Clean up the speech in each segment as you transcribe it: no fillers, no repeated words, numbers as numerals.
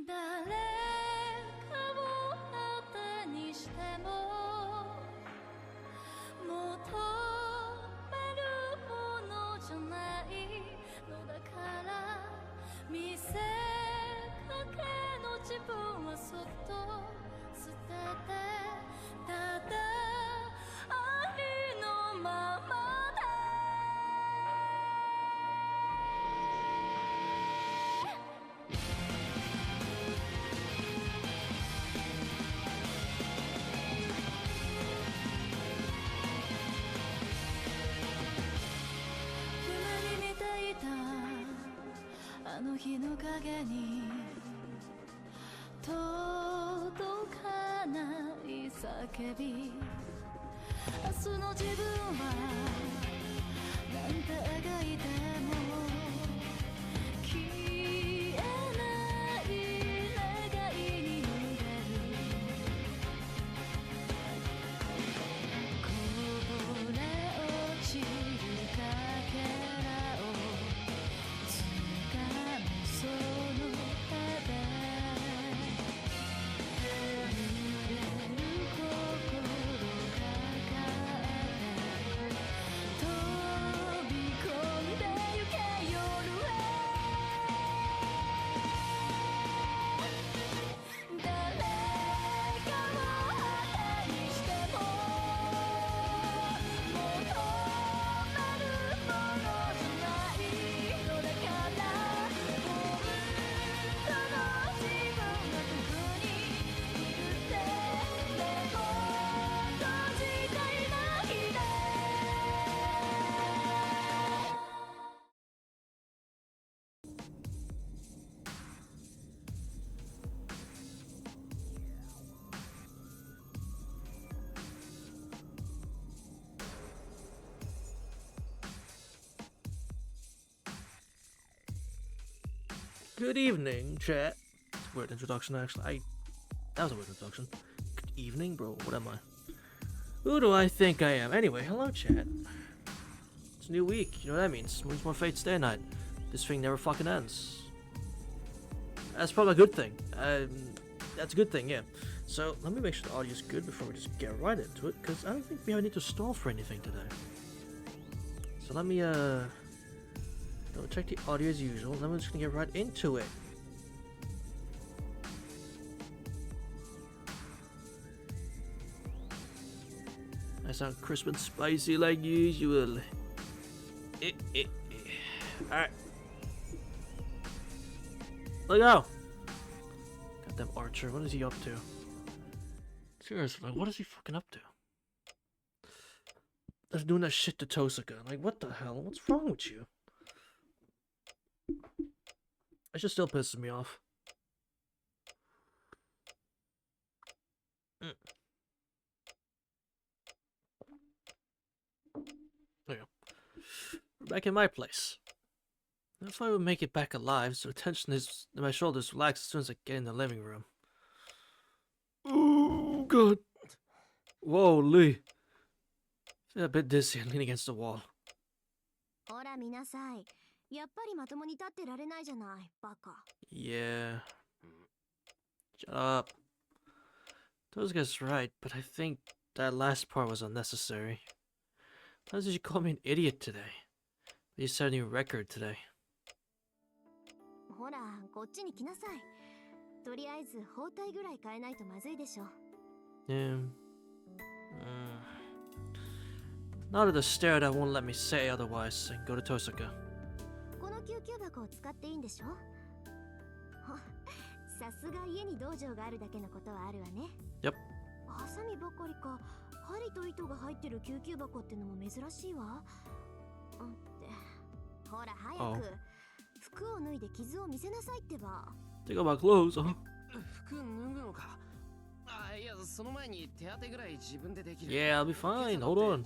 誰かを当てにしても求めるものじゃないのだから見せかけの自分はそっと捨ててただありのままあの日の影に届かない叫び明日の自分はなんて描いても消えない願いに揺れるこぼれ落ちるかけらをその手で揺れる心抱えて飛び込んでゆけ夜へ誰かを当てにしても求めるものじゃないのだからGood evening, chat. Weird introduction, actually. That was a weird introduction. Good evening, bro. What am I? Who do I think I am? Anyway, hello, chat. It's a new week. You know what that means. It means more Fate's Day Night. This thing never fucking ends. That's probably a good thing. That's a good thing, yeah. So, let me make sure the audio's good before we just get right into it, because I don't think we have a need to stall for anything today. So let me, don't check the audio as usual, then we're just gonna get right into it. I sound crisp and spicy like usual. Alright. Let go! Goddamn Archer, what is he up to? Seriously, what is he fucking up to? They're doing that shit to Tosaka. Like, what the hell? What's wrong with you? It just still pisses me off. There you go. We're back in my place. If I would make it back alive, so the tension is in my shoulders relax as soon as I get in the living room. Oh god. Whoa, Lee. I feel a bit dizzy and lean against the wall. Yeah. Shut up. Those guys right, but I think that last part was unnecessary. Why did you call me an idiot today? You set a new record today. Yeah. Now that the stare that won't let me say otherwise, I can go to Tosaka. Yep. Oh. Take off my clothes, huh? Yeah, I'll be fine. Hold on.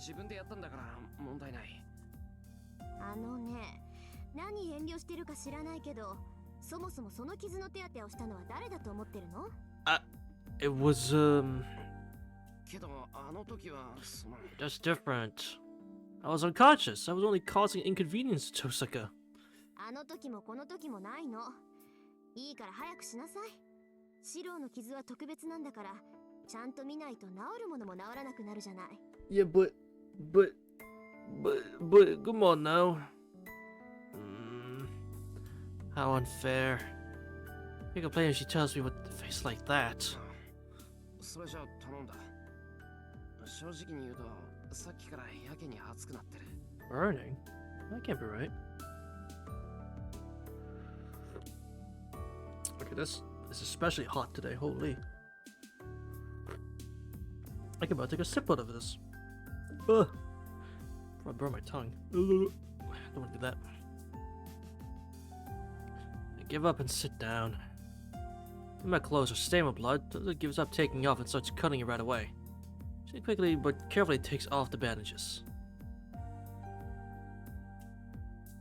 It was, that's different. I was unconscious. I was only causing inconvenience to Tosaka. いいから早くしなさい。四郎の傷は特別なんだから、ちゃんと見ないと治るものも治らなくなるじゃない。Yeah, but, come on now. How unfair. You complain if she tells me with a face like that. それじゃ頼んだ。正直に言うと、さっきからやけに熱くなってる。Burning? That can't be right. Okay, this is especially hot today. Holy. I can about to take a sip out of this. Ugh. Before I burn my tongue. I don't want to do that. I give up and sit down. My clothes are stained with blood. It gives up taking off and starts cutting it right away. She quickly but carefully takes off the bandages.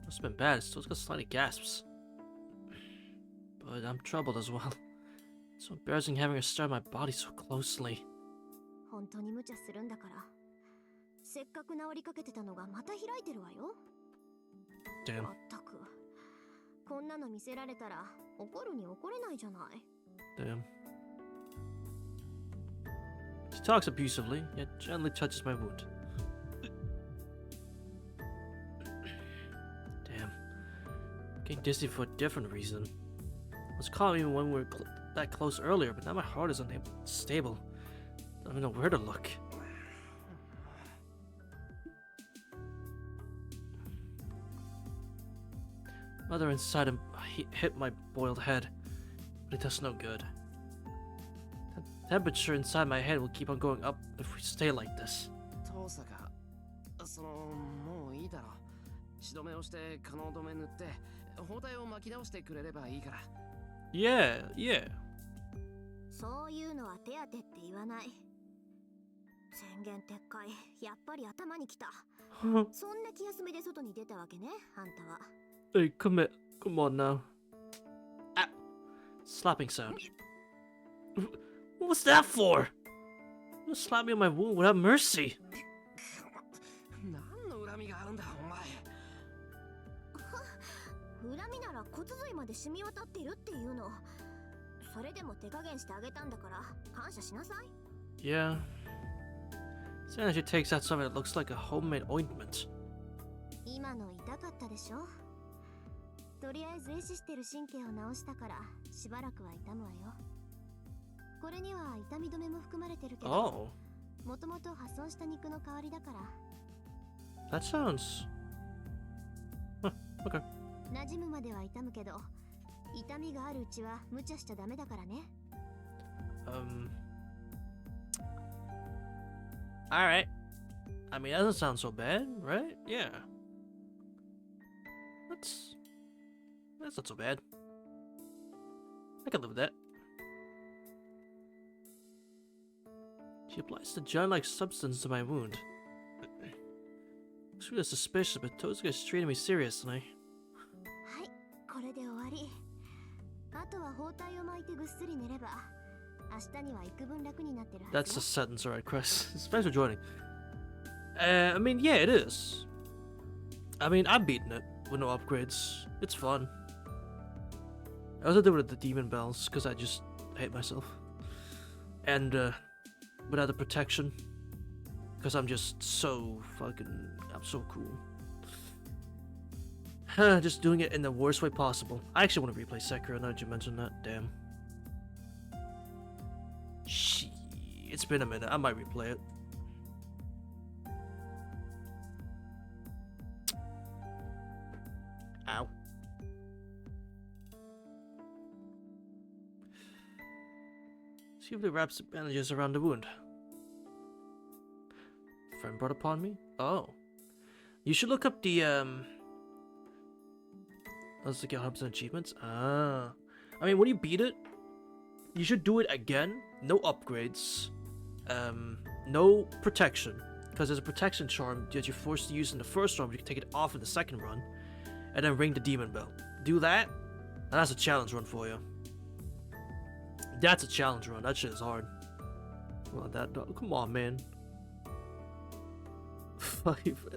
Must have been bad. It still got slightly gasps. But I'm troubled as well. It's so embarrassing having her stare at my body so closely. 本当に無茶するんだから。せっかく治りかけてたのがまた開いてるわよ。Damn. まったく。こんなの見せられたら怒るに怒れないじゃない。Damn. She talks abusively, yet gently touches my wound. Damn. Getting dizzy for a different reason. I was calm even when we were that close earlier, but now my heart is unstable. I don't even know where to look. Mother inside him hit my boiled head, but it does no good. The temperature inside my head will keep on going up if we stay like this. 遠坂、もういいだろ。血止めをして可能止め塗って包帯を巻き直してくれればいいから。Yeah, yeah. そういうのは手当てって言わない。宣言撤回、やっぱり頭にきた。そんな気休めで外に出たわけね、あんたは。Hey, come on now. Ah, slapping sound. What was that for? You slapped me on my wound without mercy. 何の恨みがあるんだ、お前。恨みなら骨髄まで染み渡ってるっていうの。それでも手加減してあげたんだから感謝しなさい。Yeah. Saying she takes out something that looks like a homemade ointment. 今の痛かったでしょ。とりあえず壊死してる神経を治したからしばらくは痛むわよ。これには痛み止めも含まれてるけど、 Oh. もともと破損した肉の代わりだから。 That sounds... Huh, okay. 馴染むまでは痛むけど、痛みがあるうちは無茶しちゃダメだからね。Alright. I mean, that doesn't sound so bad, right? Yeah. That's not so bad. I can live with that. She applies the gel-like substance to my wound. Looks really suspicious, but Tozuka is treating me seriously. はい、これで終わり。あとは包帯を巻いてぐっすり寝れば、明日には幾分楽になってるはず That's よ。 a sentence, alright, Chris. Thanks for joining. I mean, yeah, it is. I mean, I'm beating it with no upgrades. It's fun. I also did it with the demon bells because I just hate myself. And without the protection, because I'm just so I'm so cool. Just doing it in the worst way possible. I actually want to replay Sekiro now that you mentioned that. Damn. Shit, it's been a minute. I might replay it. Ow. Skillfully wraps the bandages around the wound. Friend brought upon me? Oh. You should look up the, let's look at 100% achievements. Ah. I mean, when you beat it, you should do it again. No upgrades. No protection. Because there's a protection charm that you're forced to use in the first run, but you can take it off in the second run. And then ring the demon bell. Do that, and that's a challenge run for you. That's a challenge run. That shit is hard. Well, come on, man.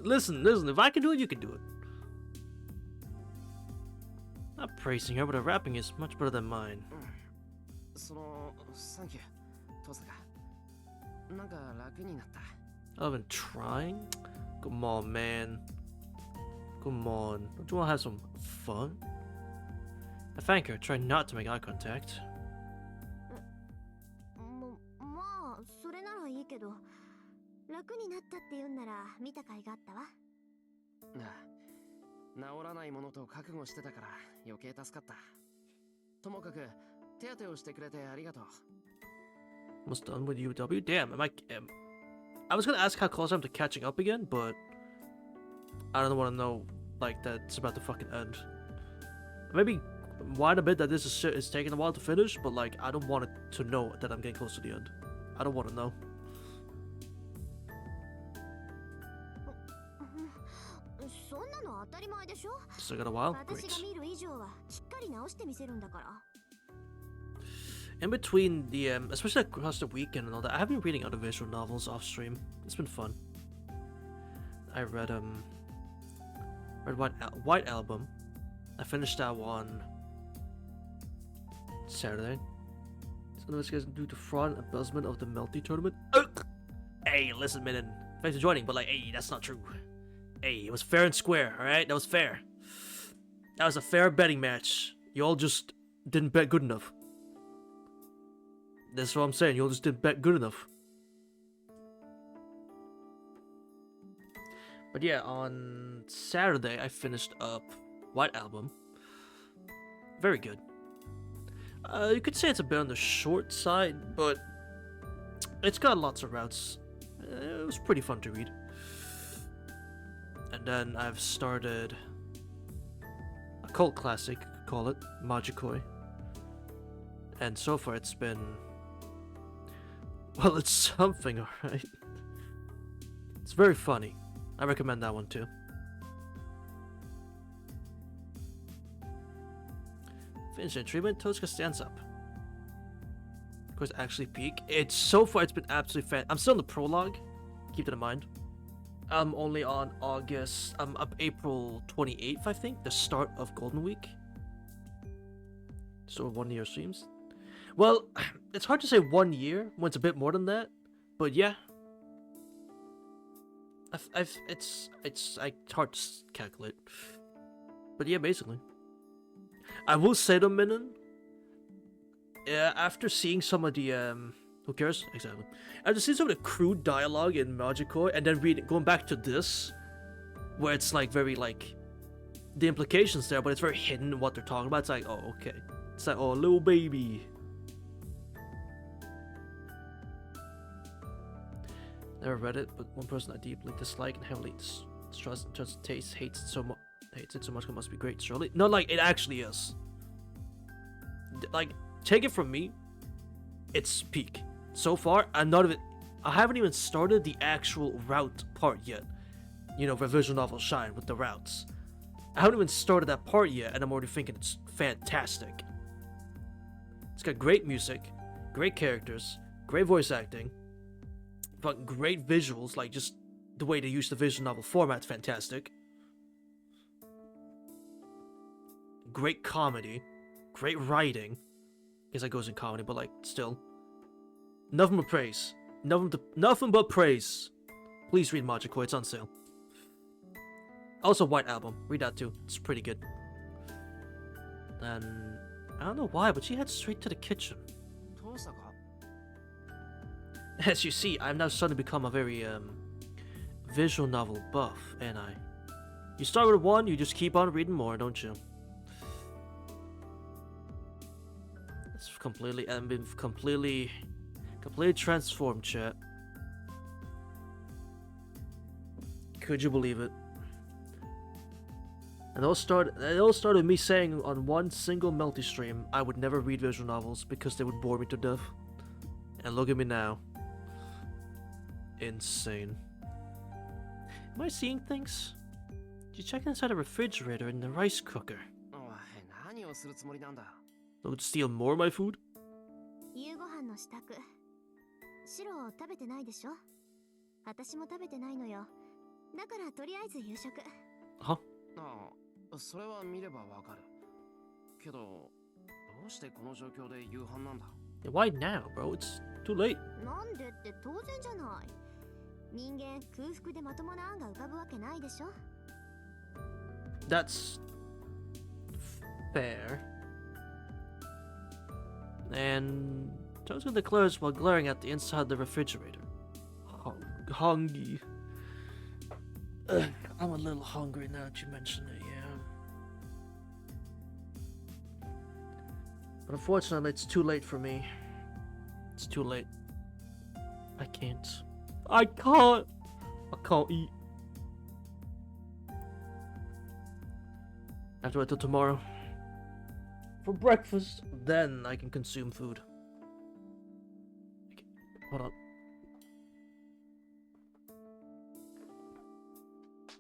Listen. If I can do it, you can do it. Not praising her, but her rapping is much better than mine. その、サンキュー、父さんが。なんか楽になった。I've been trying? Come on, man. Come on. Don't you want to have some fun? I thank her. Try not to make eye contact. まあそれならいいけど、楽になったって言うんなら見た甲斐があったわ。治らないものと覚悟してたから余計助かった。ともかく手当てをしてくれてありがとう。Almost done with UBW? Damn, I was gonna ask how close I'm to catching up again, but I don't want to know, like, that it's about to fucking end. Maybe whine a bit that this is taking a while to finish, but, like, I don't want it to know that I'm getting close to the end. I don't want to know. そんなの当たり前でしょ。 Still got a while? 私 Great. が見る以上はしっかり直してみせるんだから。In between the, especially across the weekend and all that, I have been reading other visual novels off stream. It's been fun. I read White Album. I finished that one Saturday. Some investigators due to fraud and embezzlement of the Melty tournament. Hey, listen, Minin. Thanks for joining, but like, hey, that's not true. Hey, it was fair and square, alright? That was fair. That was a fair betting match. You all just didn't bet good enough. That's what I'm saying. You all just didn't bet good enough. But yeah, on Saturday, I finished up White Album. Very good. You could say it's a bit on the short side, but it's got lots of routes. It was pretty fun to read. And then I've started a cult classic, you could call it, Magikoi. And so far it's been... well, it's something, alright. It's very funny. I recommend that one too. Finishing treatment, Tosca stands up. Of course, actually peak. It's so far, it's been absolutely fan. I'm still in the prologue. Keep that in mind. I'm only on August. I'm up April 28th, I think, the start of Golden Week. So 1 year streams. Well, it's hard to say 1 year when it's a bit more than that, but yeah. It's hard to calculate, but yeah, basically. I will say though, Minin, after seeing some of the who cares exactly? After seeing some of the crude dialogue in Magikoi, and then going back to this, where it's like very like the implications there, but it's very hidden what they're talking about. It's like, oh, okay. It's like, oh, little baby. Never read it, but one person I deeply dislike and heavily distrust in terms of taste hates it so much. It must be great, surely. No, like it actually is. Like, take it from me, it's peak. So far, I haven't even started the actual route part yet. You know, the visual novel Shine with the routes. I haven't even started that part yet, and I'm already thinking it's fantastic. It's got great music, great characters, great voice acting, but great visuals, like just the way they use the visual novel format's fantastic. Great comedy, great writing. I guess that goes in comedy, but like still. Nothing but praise. Nothing but praise. Please read Magikoi, it's on sale. Also, White Album, read that too. It's pretty good. And I don't know why, but she heads straight to the kitchen. As you see, I'm now starting to become a very visual novel buff, and you start with one, you just keep on reading more, don't you? It's completely, I've been completely transformed, chat. Could you believe it? And it all started with me saying on one single Melty stream I would never read visual novels because they would bore me to death. And look at me now. Insane. Am I seeing things? Did you check inside the refrigerator and the rice cooker? Look to steal more of my food? 夕ご飯の支度。シロ食べてないでしょ。私も食べてないのよ。だからとりあえず夕食。Huh? それは見ればわかる。けど、どうしてこの状況で夕飯なんだ? Yeah, why now, bro? It's too late. なんでって当然じゃない。人間空腹でまともな案が浮かぶわけないでしょ。 That's fair. And Tozuka declares while glaring at the inside of the refrigerator. Hungry. I'm a little hungry now that you mention it, yeah. But unfortunately, it's too late for me. It's too late. I can't. I can't eat. I have to wait till tomorrow. For breakfast, then I can consume food. Okay, hold on.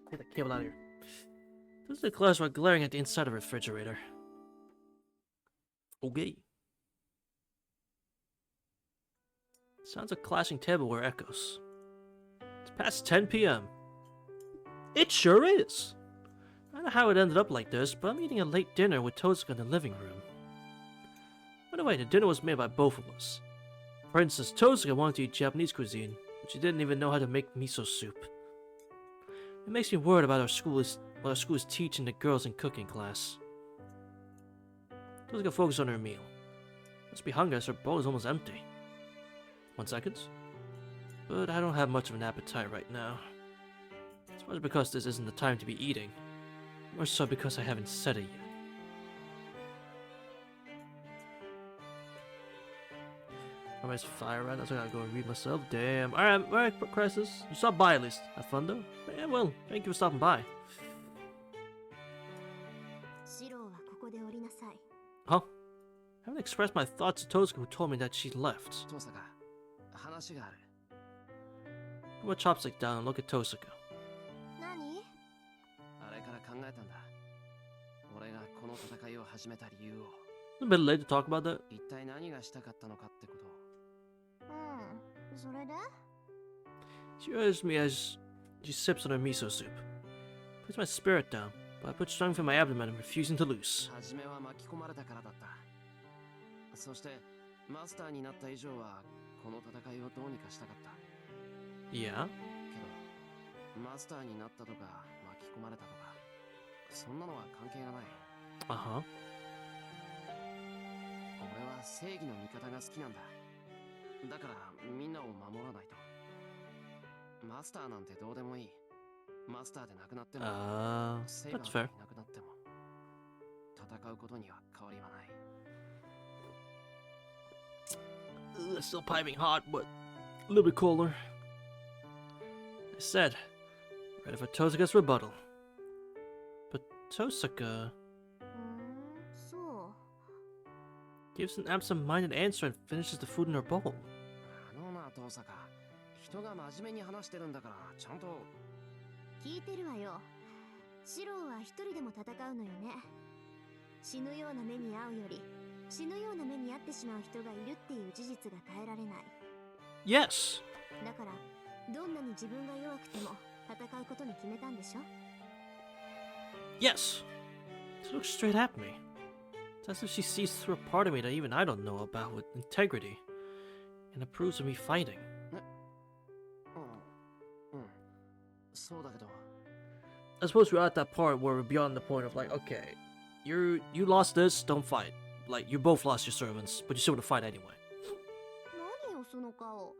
Take the cable out of here. This is the class while glaring at the inside of the refrigerator. Okay. Sounds of clashing tableware echoes. It's past 10 p.m. It sure is! I don't know how it ended up like this, but I'm eating a late dinner with Tozuka in the living room. By the way, the dinner was made by both of us. For instance, Tozuka wanted to eat Japanese cuisine, but she didn't even know how to make miso soup. It makes me worried about what our school is teaching the girls in cooking class. Tozuka focused on her meal. Must be hungry as her bowl is almost empty. 1 second. But I don't have much of an appetite right now. It's much because this isn't the time to be eating. More so because I haven't said it yet. I might fire around, so I gotta go and read myself. Damn. Alright, Crisis. You stopped by at least. Have fun though? Yeah, well, thank you for stopping by. Huh? I haven't expressed my thoughts to Tozuka, who told me that she left. Put my chopstick down and look at Tozuka. It's a bit late to talk about that. She urged me as she sips on her miso soup. Puts my spirit down, but I put strength in my abdomen and refusing to loose. Yeah? Uh-huh. That's fair. It's still piping hot, but a little bit colder. I said, ready for Tozuka's rebuttal. But Tozuka gives an absent-minded answer and finishes the food in her bowl. 聞いてるわよ。シロは一人でも戦うのよね。死ぬような目に遭うより、死ぬような目に遭ってしまう人がいるっていう事実が耐えられない。Yes. だから、どんなに自分が弱くても戦うことに決めたんでしょ? Yes. She looks straight at me. It's as if she sees through a part of me that even I don't know about with integrity, and approves of me fighting. I suppose we're at that part where we're beyond the point of like, okay, you lost this, don't fight. Like, you both lost your servants, but you still want to fight anyway. 何よその顔。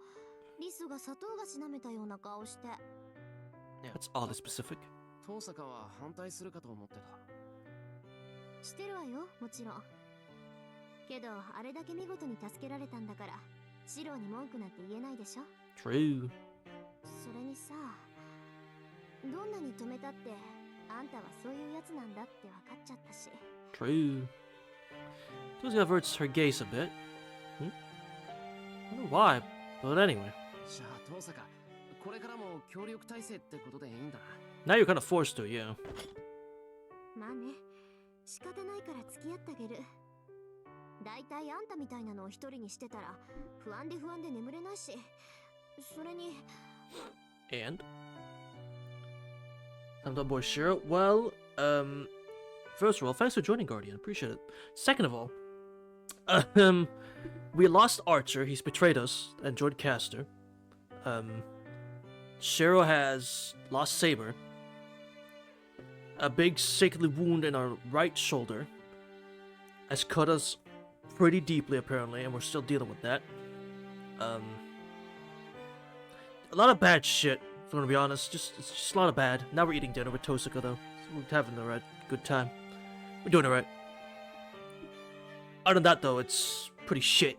リスが砂糖菓子舐めたような顔して。That's oddly specific. してるわよ、もちろん。けど、あれだけ見事に助けられたんだから、シロに文句なんて言えないでしょ? True. それにさ、どんなに止めたって、あんたはそういうやつなんだって分かっちゃったし。True. Tozuka averts her gaze a bit. I don't know why, but anyway. Now you're kind of forced to, yeah. まあね、仕方ないから付き合ってあげる。だいたいあんたみたいなのを一人にしてたら、不安で眠れないし。それに。And? I'm the boy Shiro. Well, First of all, thanks for joining, Guardian. Appreciate it. Second of all, we lost Archer. He's betrayed us and joined Caster. Shiro has lost Saber. A big sickly wound in our right shoulder has cut us pretty deeply, apparently, and we're still dealing with that. A lot of bad shit, if I'm gonna be honest. It's just a lot of bad. Now we're eating dinner with Tosaka, though. So we're having the right good time. We're doing it right. Other than that, though, it's pretty shit.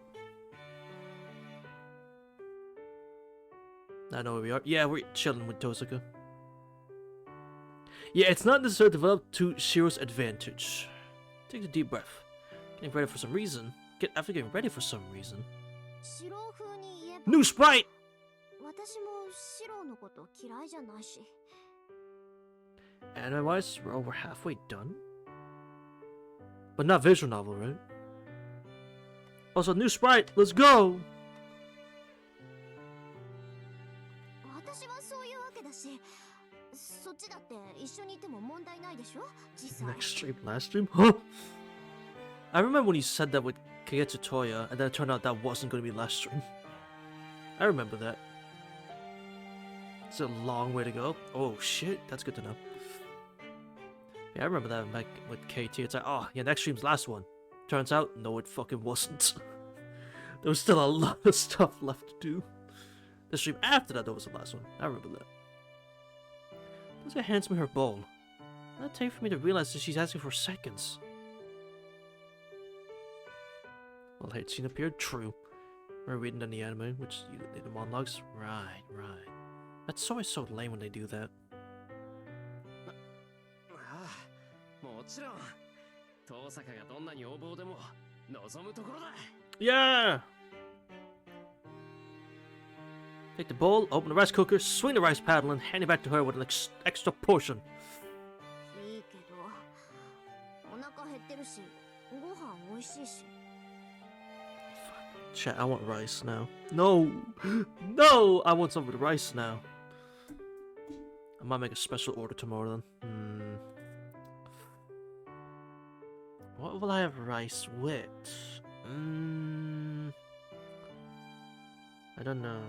I know where we are. Yeah, we're chilling with Tosaka. Yeah, it's not necessarily developed to Shiro's advantage. Take a deep breath. Getting ready for some reason. After getting ready for some reason. シロウ風に言えば New sprite! 私もシロウのこと嫌いじゃないし Anime-wise, we're halfway done? But not visual novel, right? Also, new sprite! Let's go! 私はそういうわけだしそっちだって一緒にいても問題ないでしょ実際 Next stream, last stream? Huh? I remember when you said that with Kagetsu Toya, and then it turned out that wasn't going to be last stream. I remember that. It's a long way to go. Oh shit, that's good to know. Yeah, I remember that back with KT. It's like, oh, yeah, next stream's last one. Turns out, no, it fucking wasn't. There was still a lot of stuff left to do. The stream after that, was the last one. I remember that. Tosaka hands me her bowl. It'll take for me to realize that she's asking for seconds. Well, hey, scene appeared true. We're reading in the anime, which you did the monologues. Right. That's always so lame when they do that. もちろん遠坂がどんなに横暴でも望むところだ Yeah! Take the bowl, open the rice cooker, swing the rice paddle, and hand it back to her with an extra portion. いいけどお腹減ってるしご飯美味しいし Chat, I want rice now. No! No! I want some of the rice now. I might make a special order tomorrow then. What will I have rice with? I don't know.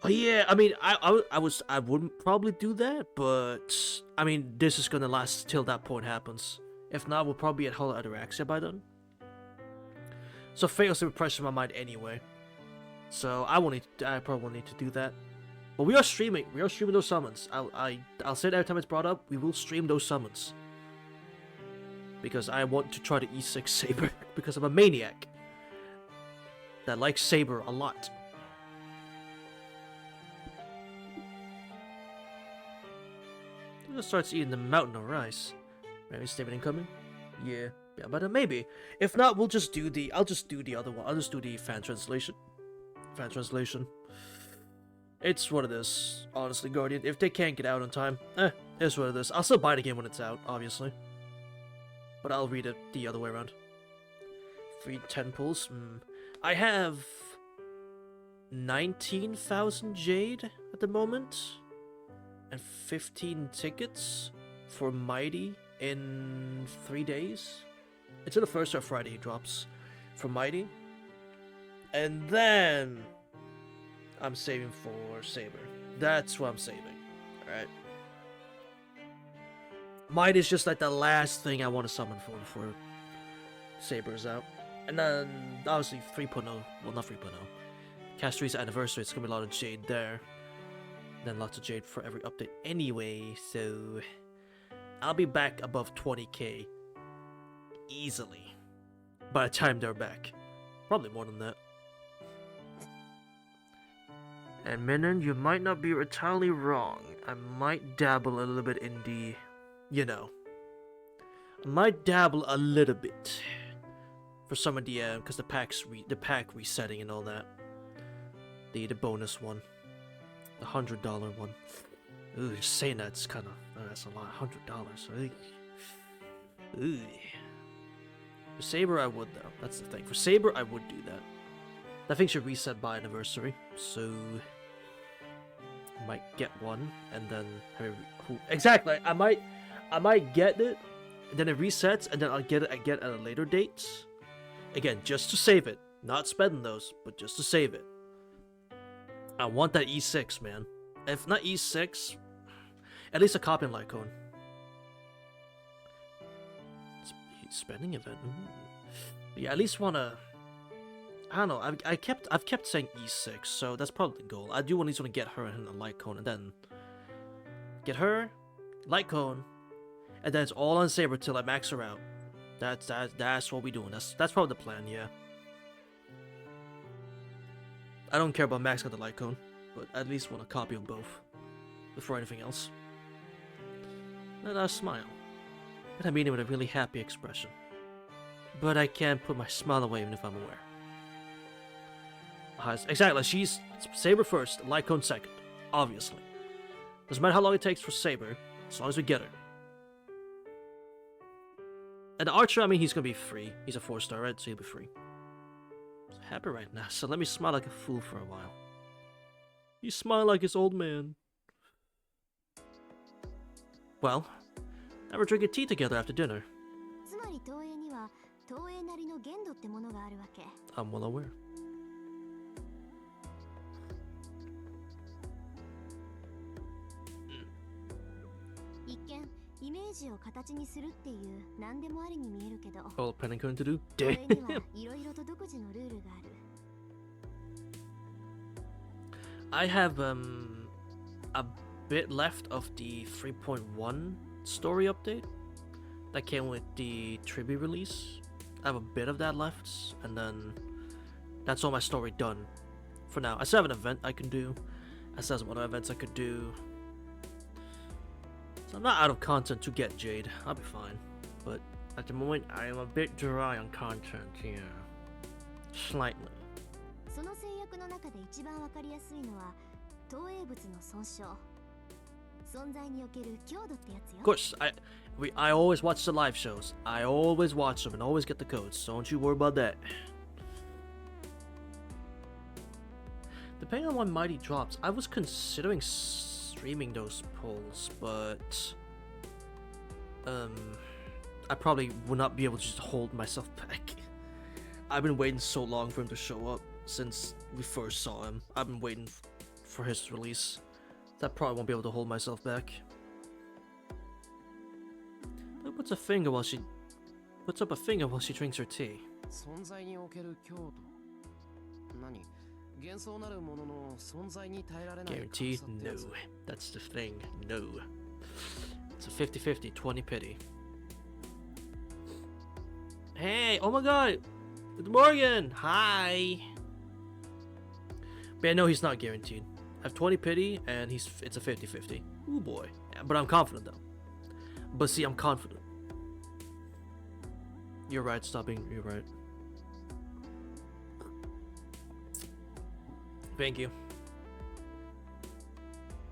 Oh yeah, I mean, I wouldn't probably do that, but I mean, this is gonna last till that point happens. If not, we'll probably be at Hollow Ataraxia by then. So Fate's will be fresh in my mind anyway. So I probably won't need to do that. But we are streaming. We are streaming those summons. I'll say it every time it's brought up. We will stream those summons. Because I want to try to E6 Saber. Because I'm a maniac that likes Saber a lot. It starts eating the mountain of rice. Maybe statement incoming? Yeah, but maybe. If not, I'll just do the other one. I'll just do the fan translation. It's what it is, honestly, Guardian. If they can't get out on time, it's what it is. I'll still buy the game when it's out, obviously. But I'll read it the other way around. 3 10 pulls. I have 19,000 Jade at the moment. And 15 tickets for Mighty in 3 days. It's in the first or Friday it drops for Mighty. And then I'm saving for Saber. That's what I'm saving. Alright. Mighty is just like the last thing I want to summon for before Saber's out. And then obviously 3.0. Well, not 3.0. Castri's anniversary. It's gonna be a lot of Jade there. Then lots of Jade for every update anyway, so I'll be back above 20k easily by the time they're back. Probably more than that. And Minin, you might not be entirely wrong. I might dabble a little bit in the, you know, I might dabble a little bit for some of the, because the pack resetting and all that. The bonus one. The $100 one. Ooh, just saying that's kind of, that's a lot. $100. Ooh. For Saber, I would though. That's the thing. For Saber, I would do that. That thing should reset by anniversary. So might get one, and then exactly. I might get it, and then it resets, and then I'll get it again at a later date. Again, just to save it, not spending those, but just to save it. I want that E6, man. If not E6, at least a copy in Lycone. Spending event. Yeah, at least wanna. I don't know. I've kept saying E6, so that's probably the goal. I do at least want to get her in a light cone, and then get her, light cone, and then it's all on Saber till I max her out. That's what we doing. That's probably the plan. Yeah. I don't care about maxing out the light cone, but at least want a copy of both before anything else. Then I smile, and I mean it with a really happy expression. But I can't put my smile away even if I'm aware. Exactly, she's Saber first, Lycone second, obviously. Doesn't matter how long it takes for Saber, as long as we get her. And the Archer, I mean, he's gonna be free. He's a 4-star, right? So he'll be free. I'm happy right now, so let me smile like a fool for a while. You smile like his old man. Well, now we're drinking tea together after dinner. つまり東映には東映なりの限度ってものがあるわけ。 I'm well aware. 一見イメージを形にするっていう何でもありに見えるけど、 All Penn and to do? 東映に Damn. はいろいろと独自のルールがある。 I have a bit left of the 3.1 story update that came with the tribute release. I have a bit of that left, and then that's all my story done for now. I still have an event I can do. I still have some other events I could do. So I'm not out of content to get Jade. I'll be fine. But at the moment, I am a bit dry on content, yeah. Slightly. その制約の中で一番わかりやすいのは投影物の損傷。存在における強度ってやつよ。 Of course, I always watch the live shows. I always watch them and always get the codes, so don't you worry about that. Depending on when Mighty drops, I was considering streaming those polls, but I probably would not be able to just hold myself back. I've been waiting so long for him to show up since we first saw him. I've been waiting for his release. I probably won't be able to hold myself back. Who puts up a finger while she drinks her tea? 存在における強度。何？幻想なるものの存在に耐えられない。 Guaranteed? No. That's the thing. No. It's a 50-50, 20 pity. Hey, oh my god! Good morning! Hi! But I know he's not guaranteed. I have 20 pity, and it's a 50-50. Ooh boy. Yeah, but I'm confident though. But see, I'm confident. You're right, you're right. Thank you.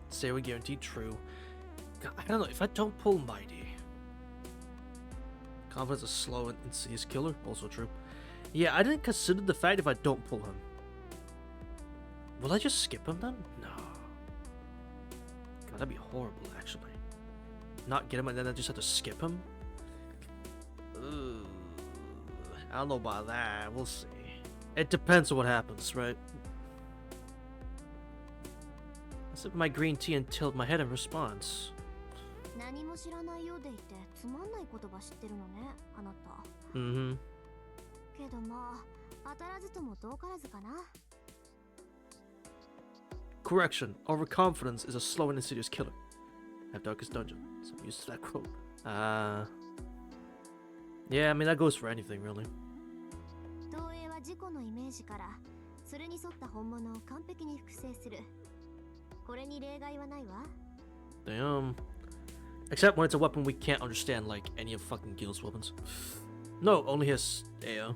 Say we guaranteed true. God, I don't know, if I don't pull Mighty. Confidence is slow and insidious killer, also true. Yeah, I didn't consider the fact if I don't pull him. Will I just skip him then? No. God, that'd be horrible, actually. Not get him and then I just have to skip him? Ugh. I don't know about that. We'll see. It depends on what happens, right? I sip my green tea and tilt my head in response. 何も知らないようでいてつまんない言葉知ってるのね、あなた。Mm-hmm. けどまあ、当たらずとも遠からずかな。 Correction, overconfidence is a slow and insidious killer. I have Darkest Dungeon, so I'm used to that quote. Yeah, I mean that goes for anything, really. 投影は自己のイメージからそれに沿った本物を完璧に複製する。これに例外はないわ。 Damn. Except when it's a weapon we can't understand, like any of fucking Guild's weapons. No, only his AO.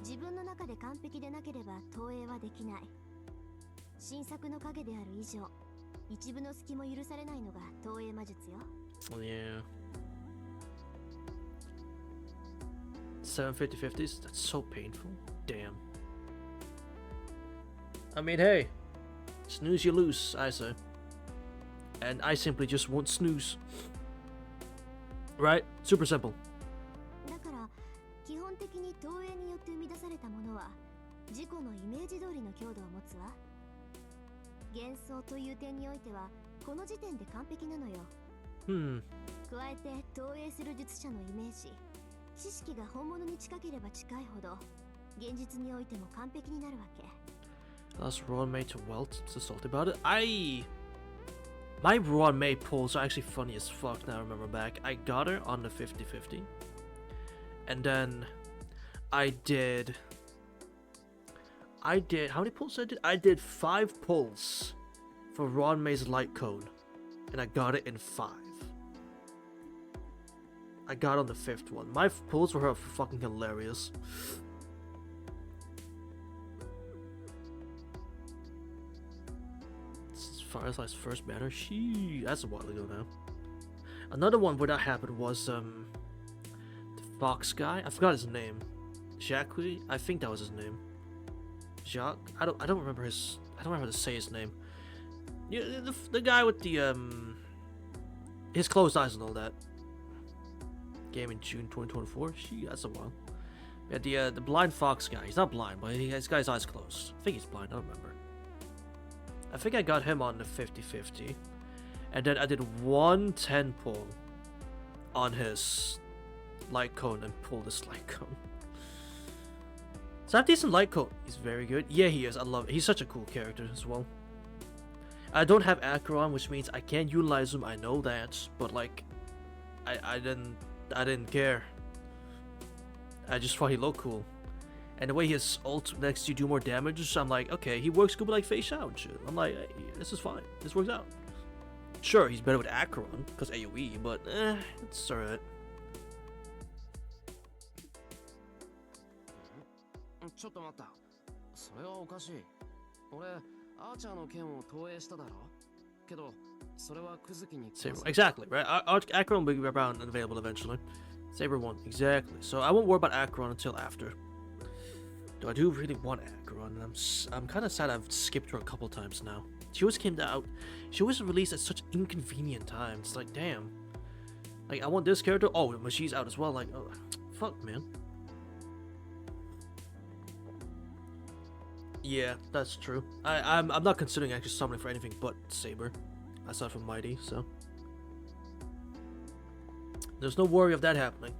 自分の中で完璧でなければ投影はできない。新作の影である以上、一部の隙も許されないのが投影魔術よ。 Yeah. 750-50s? That's so painful. Damn. I mean, hey. Snooze, you lose, I say. And I simply just won't snooze. Right? Super simple. だから基本的に投影によって生み出されたものは自己のイメージ通りの強度を持つわ。幻想という点においてはこの時点で完璧なのよ。加えて投影する術者のイメージ、知識が本物に近ければ近いほど現実においても完璧になるわけ。That's Ron May to Welt. So salty about it. My Ron May pulls are actually funny as fuck now I remember back. I got her on the 50-50. And then I did how many pulls I did? I did 5 pulls for Ron May's light cone. And I got it in 5. I got on the 5th one. My pulls were fucking hilarious. Firesight's first banner? That's a while ago now. Another one where that happened was the Fox guy. I forgot his name. Jacques? I think that was his name. Jacques? I don't remember his. I don't remember to say his name. Yeah, the guy with the his closed eyes and all that. Game in June 2024. That's a while. Yeah, the blind fox guy. He's not blind, but he's got his eyes closed. I think he's blind. I don't remember. I think I got him on the 50-50. And then I did 110 pull on his light cone and pulled this light cone. Is that decent light cone? He's very good. Yeah, he is. I love it. He's such a cool character as well. I don't have Acheron, which means I can't utilize him. I know that, but like, I didn't care. I just thought he looked cool. And the way his ult makes you do more damage, so I'm like, okay, he works good with like face out and shit. I'm like, hey, this is fine. This works out. Sure, he's better with Acheron, because AoE, but it's alright. ちょっと待った。それはおかしい。俺、アーチャーの剣を投影しただろ。けど、それはクズキに。Exactly, right? Acheron will be around and available eventually. Saber 1, exactly. So I won't worry about Acheron until after. Though I do really want Acheron, and I'm kind of sad I've skipped her a couple times now. She always came out. She always released at such inconvenient times. It's like, damn. Like, I want this character. Oh, but she's out as well. Like, oh, fuck, man. Yeah, that's true. I'm not considering actually summoning for anything but Saber, aside from Mighty. So there's no worry of that happening.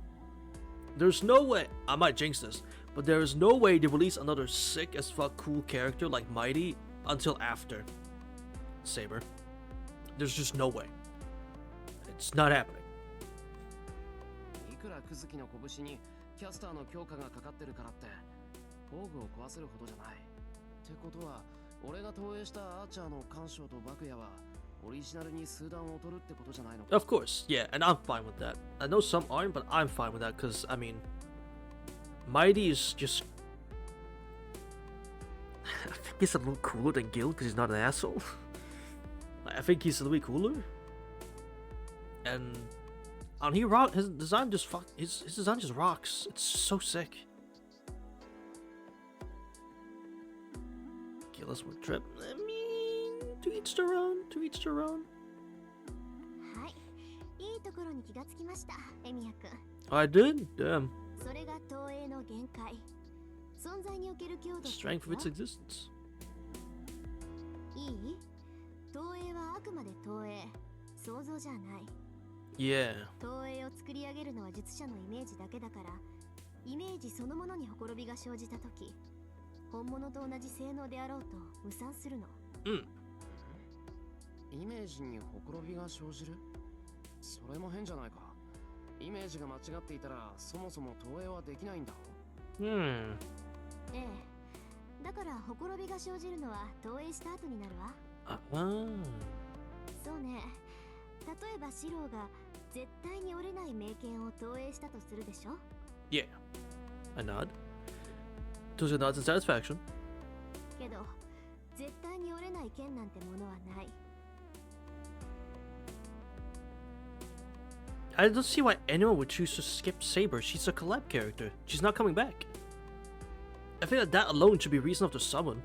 There's no way. I might jinx this, but there is no way they release another sick as fuck cool character like Mighty until after Saber. There's just no way. It's not happening. いくらクズキの拳にキャスターの強化がかかってるからって防具を壊せるほどじゃない。ってことは、俺が投影したアーチャーの干渉と爆矢はオリジナルに数段劣るってことじゃないのか。 Of course, yeah, and I'm fine with that. I know some aren't, but I'm fine with that because I mean, Mighty is just. I think he's a little cooler than Gil because he's not an asshole. I think he's a little bit cooler. And his design just his design just rocks. It's so sick. Gil's work trip. I mean, to each their own. To each their own. はい、いいところに気がつきました、エミヤ君。I did. Damn. それが投影の限界。存在における強度。Strength of its existence. いい？投影はあくまで投影、想像じゃない。Yeah. 投影を作り上げるのは術者のイメージだけだから、イメージそのものにほころびが生じたとき、本物と同じ性能であろうと無産するの。イメージにほころびが生じる？それも変じゃないか。イメージが間違っていたらそもそも投影はできないんだろ。ええ。だからほころびが生じるのは投影した後になるわ。そうね。例えばシローが絶対に折れない名剣を投影したとするでしょ？ Yeah. A nod. Those are nods in satisfaction. けど絶対に折れない剣なんてものはない。I don't see why anyone would choose to skip Saber. She's a collab character. She's not coming back. I think that alone should be reason enough to summon.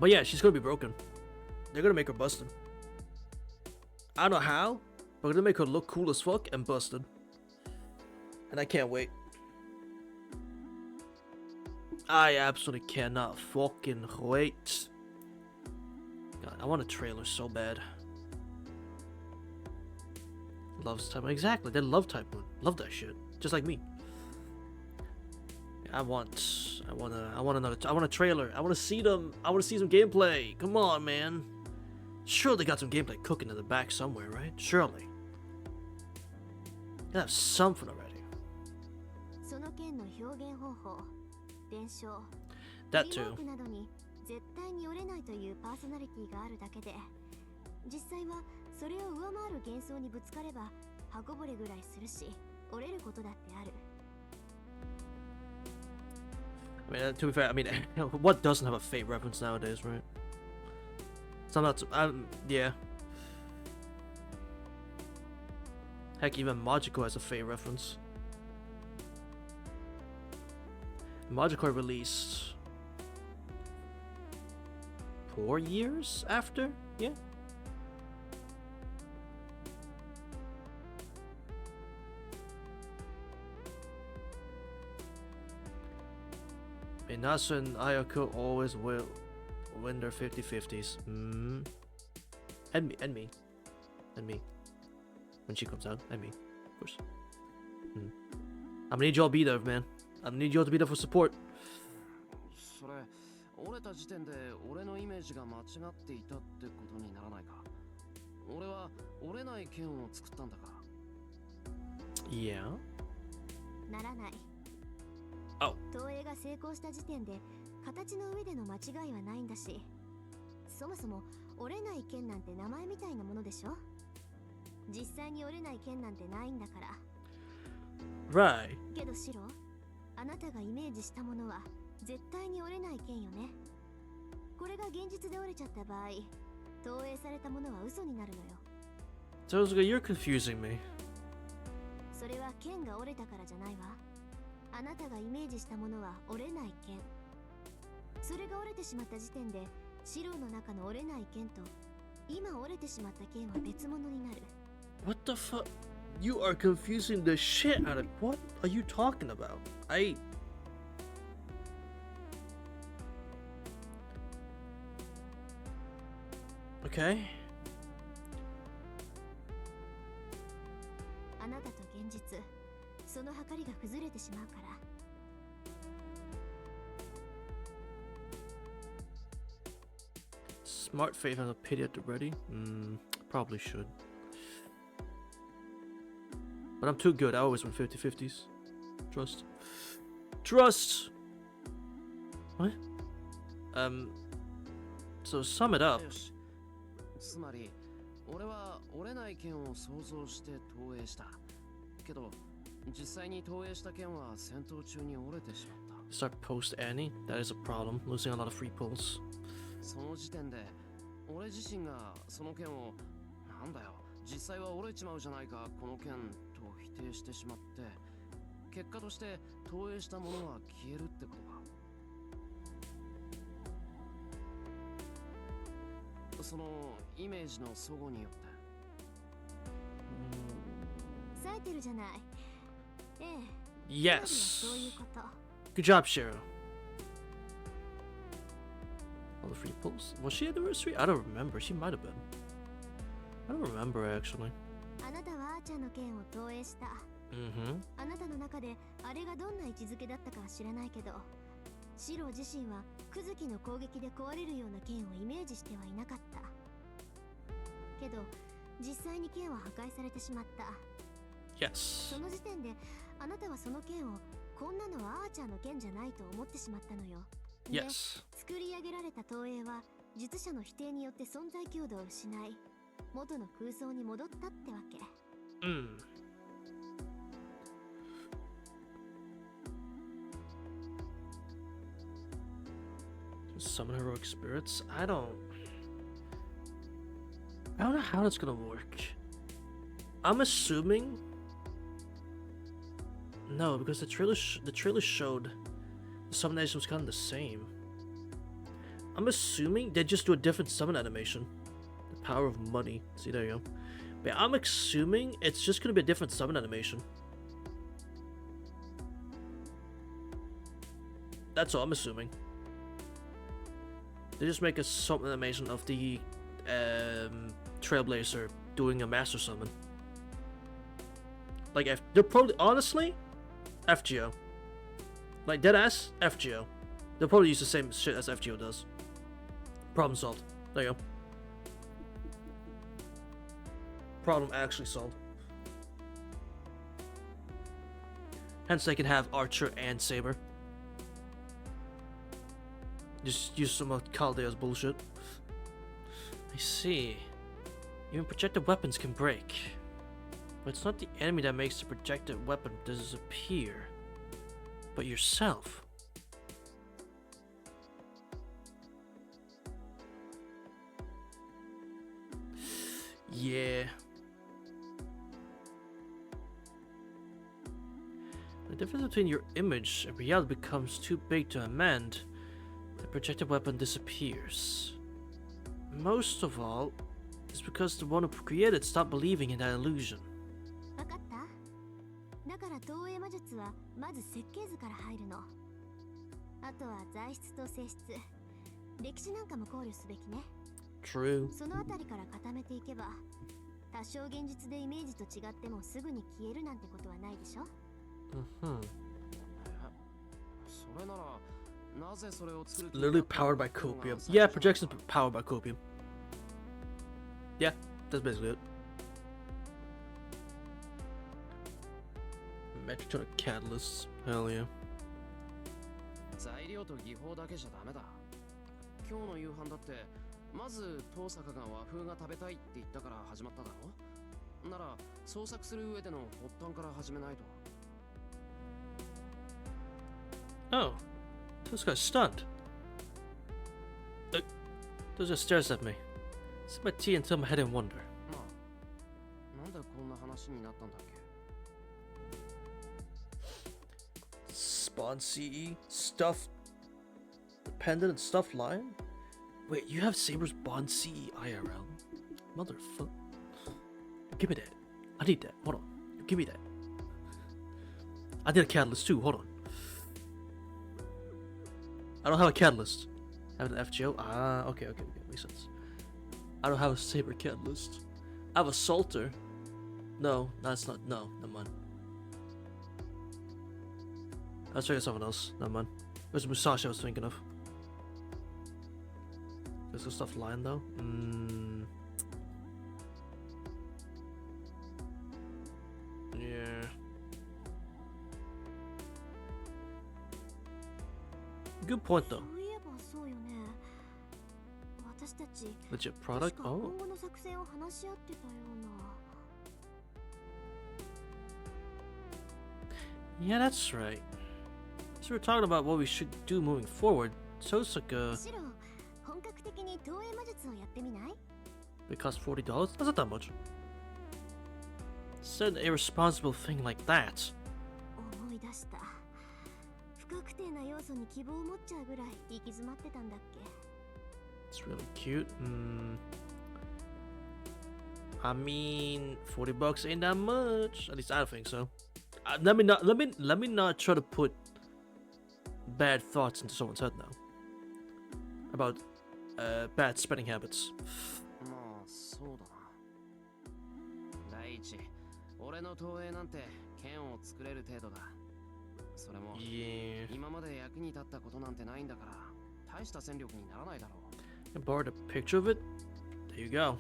But yeah, she's gonna be broken. They're gonna make her busted. I don't know how, but they're gonna make her look cool as fuck and busted. And I can't wait. I absolutely cannot fucking wait. God, I want a trailer so bad. Loves type exactly. They love Type Moon. Love that shit. Just like me. I want a trailer. I want to see them. I want to see some gameplay. Come on, man. Sure, they got some gameplay cooking in the back somewhere, right? Surely. They have something already. That too. 絶対に折れないというパーソナリティがあるだけで、実際はそれを上回る幻想にぶつかれば刃こぼれぐらいするし、折れることだってある。I mean, to be fair, I mean, what doesn't have a Fate reference nowadays, right? So I'm not. Yeah. Heck, even Magico has a Fate reference. Magico released 4 years after, yeah. Minasu and Ayako always will win their 50-50s. And me. When she comes out, and me, of course. I'm gonna need y'all to be there, man. I'm gonna need y'all to be there for support. それ折れた時点で俺のイメージが間違っていたってことにならないか。俺は折れない剣を作ったんだから。Yeah. ならない。Oh. 投影が成功した時点で形の上での間違いはないんだし、そもそも折れない剣なんて名前みたいなものでしょ。実際に折れない剣なんてないんだから。Right. けどシロ、あなたがイメージしたものは絶対に折れない剣よね。これが現実で折れちゃった場合、投影されたものは嘘になるのよ。Tozuka, you're confusing me. それは剣が折れたからじゃないわ。あなたがイメージしたものは折れない剣。それが折れてしまった時点で、シロの中の折れない剣と今折れてしまった剣は別物になる。What the fuck? You are confusing the shit out of. What are you talking about? Okay. あなたと現実、その計りが崩れてしまうから。Smart Faith has a pity at the ready? Probably should. But I'm too good. I always win 50-50s. Trust. Trust! What? So sum it up. よし。つまり、俺は折れない剣を想像して投影した。けど、実際に投影した剣は戦闘中に折れてしまった。Start post Annie? That is a problem. Losing a lot of free pulls. その時点で、俺自身がその剣を、なんだよ、実際は折れちまうじゃないか、この剣と否定してしまって、結果として投影したものは消えるってことか。そのイメージの相互によって。冴えてるじゃない。ええ。 Yes. そういうこと。 Good job, Shiro. All the free pulls. Was she anniversary? I don't remember. She might have been. I don't remember actually. あなたはアーチャーの剣を投影した。あなたの中であれがどんな位置づけだったかは知らないけど、シロ自身はクズキの攻撃で壊れるような剣をイメージしてはいなかった。けど実際に剣は破壊されてしまった。 Yes. その時点であなたはその剣をこんなのはアーチャーの剣じゃないと思ってしまったのよ。で、 Yes. 作り上げられた投影は術者の否定によって存在強度を失い、元の空想に戻ったってわけ。Summon heroic spirits? I don't know how that's gonna work. I'm assuming no, because the trailer showed the summon was kind of the same. I'm assuming they just do a different summon animation. The power of money. See, there you go. But I'm assuming it's just gonna be a different summon animation. That's all I'm assuming. They just make a summon animation of the Trailblazer doing a master summon. Like, they're probably, honestly, FGO. Like, deadass, FGO. They'll probably use the same shit as FGO does. Problem solved. There you go. Problem actually solved. Hence, they can have Archer and Saber. Just use some of Caldea's bullshit. I see. Even projected weapons can break. But it's not the enemy that makes the projected weapon disappear, but yourself. Yeah. The difference between your image and reality becomes too big to amend. The projected weapon disappears. Most of all, it's because the one who created stopped believing in that illusion. わかった？だから投影魔術はまず設計図から入るの。あとは材質と性質、歴史なんかも考慮すべきね。True. そのあたりから固めていけば、多少現実でイメージと違ってもすぐに消えるなんてことはないでしょ。それならなぜそれを作る Literally powered by copium. Yeah, projections powered by copium. Yeah, that's basically it. Metric catalysts. Hell yeah. 材料と技法だけじゃダメだ。今日の夕飯だってまず遠坂が和風が食べたいって言ったから始まっただろ。なら創作する上での発端から始めないと。Oh, this guy's stunned. Those just stares at me. Sip my tea and tilt my head in wonder. まあ、なんでこんな話になったんだっけ Spawn CE? Stuff pendant and stuff line? Wait, you have Saber's Bond CE IRL? Motherfucker. Give me that. I need that. Hold on. Give me that. I need a catalyst too. Hold on. I don't have a catalyst. I have an FGO? Ah, okay. Makes sense. I don't have a Saber catalyst. I have a Salter. No, that's not. No, never mind. I was thinking something else. Never mind. It was Musashi I was thinking of. There's some stuff lying though. Yeah. Good point though. そういえばそうよね。私たち Legit 確 product? か Oh. 今後の作戦を話し合ってたような。Yeah, that's right. So we're talking about what we should do moving forward. So it's like a... むしろ本格的に投影魔術をやってみない？ It costs $40? That's not that much. Said an irresponsible thing like that. 思い出した。不確定な要素に希望を持っちゃうぐらい行き詰まってたんだっけ。 It's really cute. I mean, $40 ain't that much. At least I don't think so. Let me not try to put bad thoughts into someone's head now about bad spending habits. まあそうだな。第一、俺の投影なんて剣を作れる程度だ。それも Yeah. 今まで役に立ったことなんてないんだから大した戦力にならないだろう。 I borrowed a picture of it. There you go.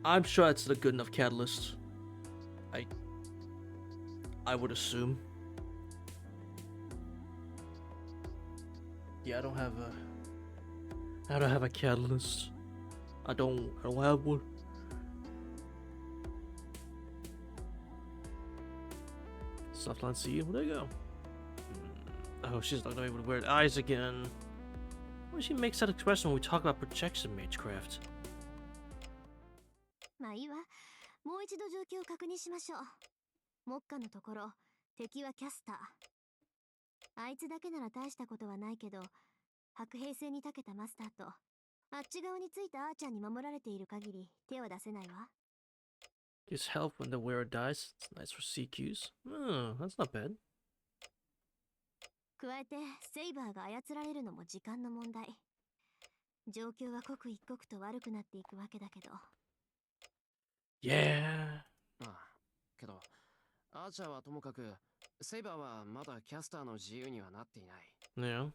I'm sure it's a good enough catalyst. I would assume. Yeah, I don't have a catalyst. I don't have one. Softline CE, well, there you go. Oh, she's not gonna be able to wear eyes again. Why does she make that expression when we talk about projection magecraft? まあいいわ。もう一度状況を確認しましょう。目下のところ、敵はキャスター。あいつだけなら大したことはないけど、白兵戦に長けたマスターとあっち側についたアーチャーに守られている限り手を出せないわ。 Gives help when the wearer dies. It's nice for CQs. Oh, that's not bad. 加えてセイバーが操られるのも時間の問題。状況は刻一刻と悪くなっていくわけだけど。 Yeah. ああ、けど、アーチャーはともかく、セイバーはまだキャスターの自由にはなっていない。Yeah.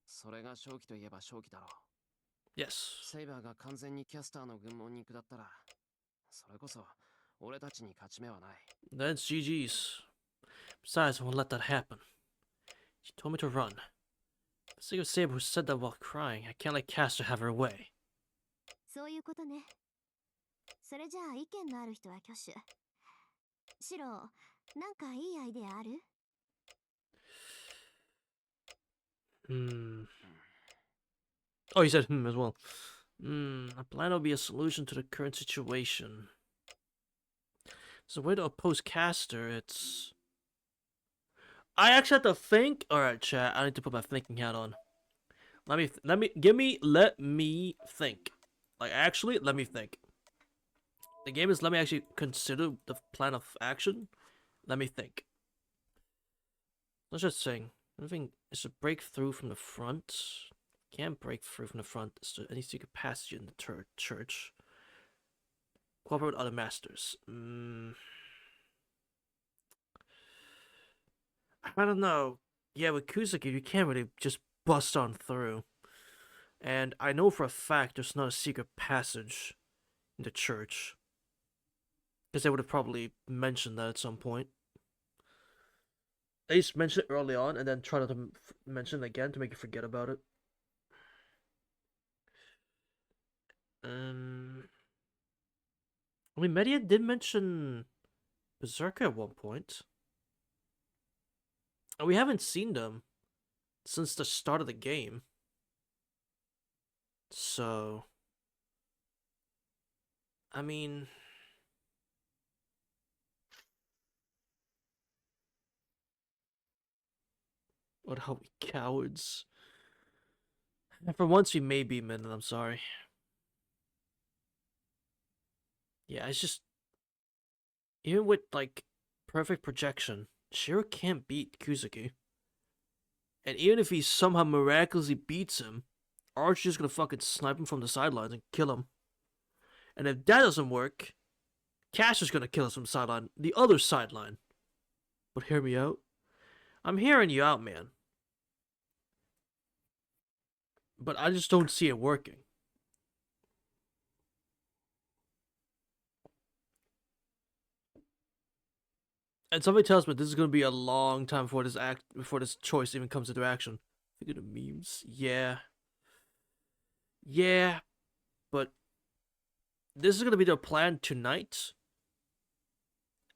それが正気といえば正気だろう。 Yes. セイバーが完全にキャスターの軍門に下ったら、それこそ俺たちに勝ち目はない。That's GG's. Besides, I won't let that happen. She told me to run. The Secret Saber who said that while crying. I can't let Caster have her way. そういうことね。それじゃあ意見のある人は挙手。シロ、なんかいいアイデアある？ Hmm. Oh, you said as well. A plan will be a solution to the current situation. There's a way to oppose Caster. It's... I actually have to think. All right, chat. I need to put my thinking hat on. Let me think. Like, actually, let me think. The game is let me actually consider the plan of action. Let me think. Let's just sing. Everything is to break through from the front. Can't break through from the front. Is there any secret passage in the church? Cooperate with other masters. I don't know. Yeah, with Kusaki, you can't really just bust on through. And I know for a fact there's not a secret passage in the church. Because they would have probably mentioned that at some point. At least mention it early on and then try not to mention it again to make you forget about it. I mean, Media did mention Berserker at one point. And we haven't seen them since the start of the game. So... I mean... What are we, cowards? And for once we may be men, I'm sorry. Yeah, it's just... Even with, like, perfect projection, Shiro can't beat Kuzuki. And even if he somehow miraculously beats him, Archie's gonna fucking snipe him from the sidelines and kill him. And if that doesn't work, Cash is gonna kill us from sideline, the other sideline. But hear me out. I'm hearing you out, man. But I just don't see it working. And somebody tells me this is gonna be a long time before this choice even comes into action. Think of the memes. Yeah. Yeah. But this is gonna be their plan tonight.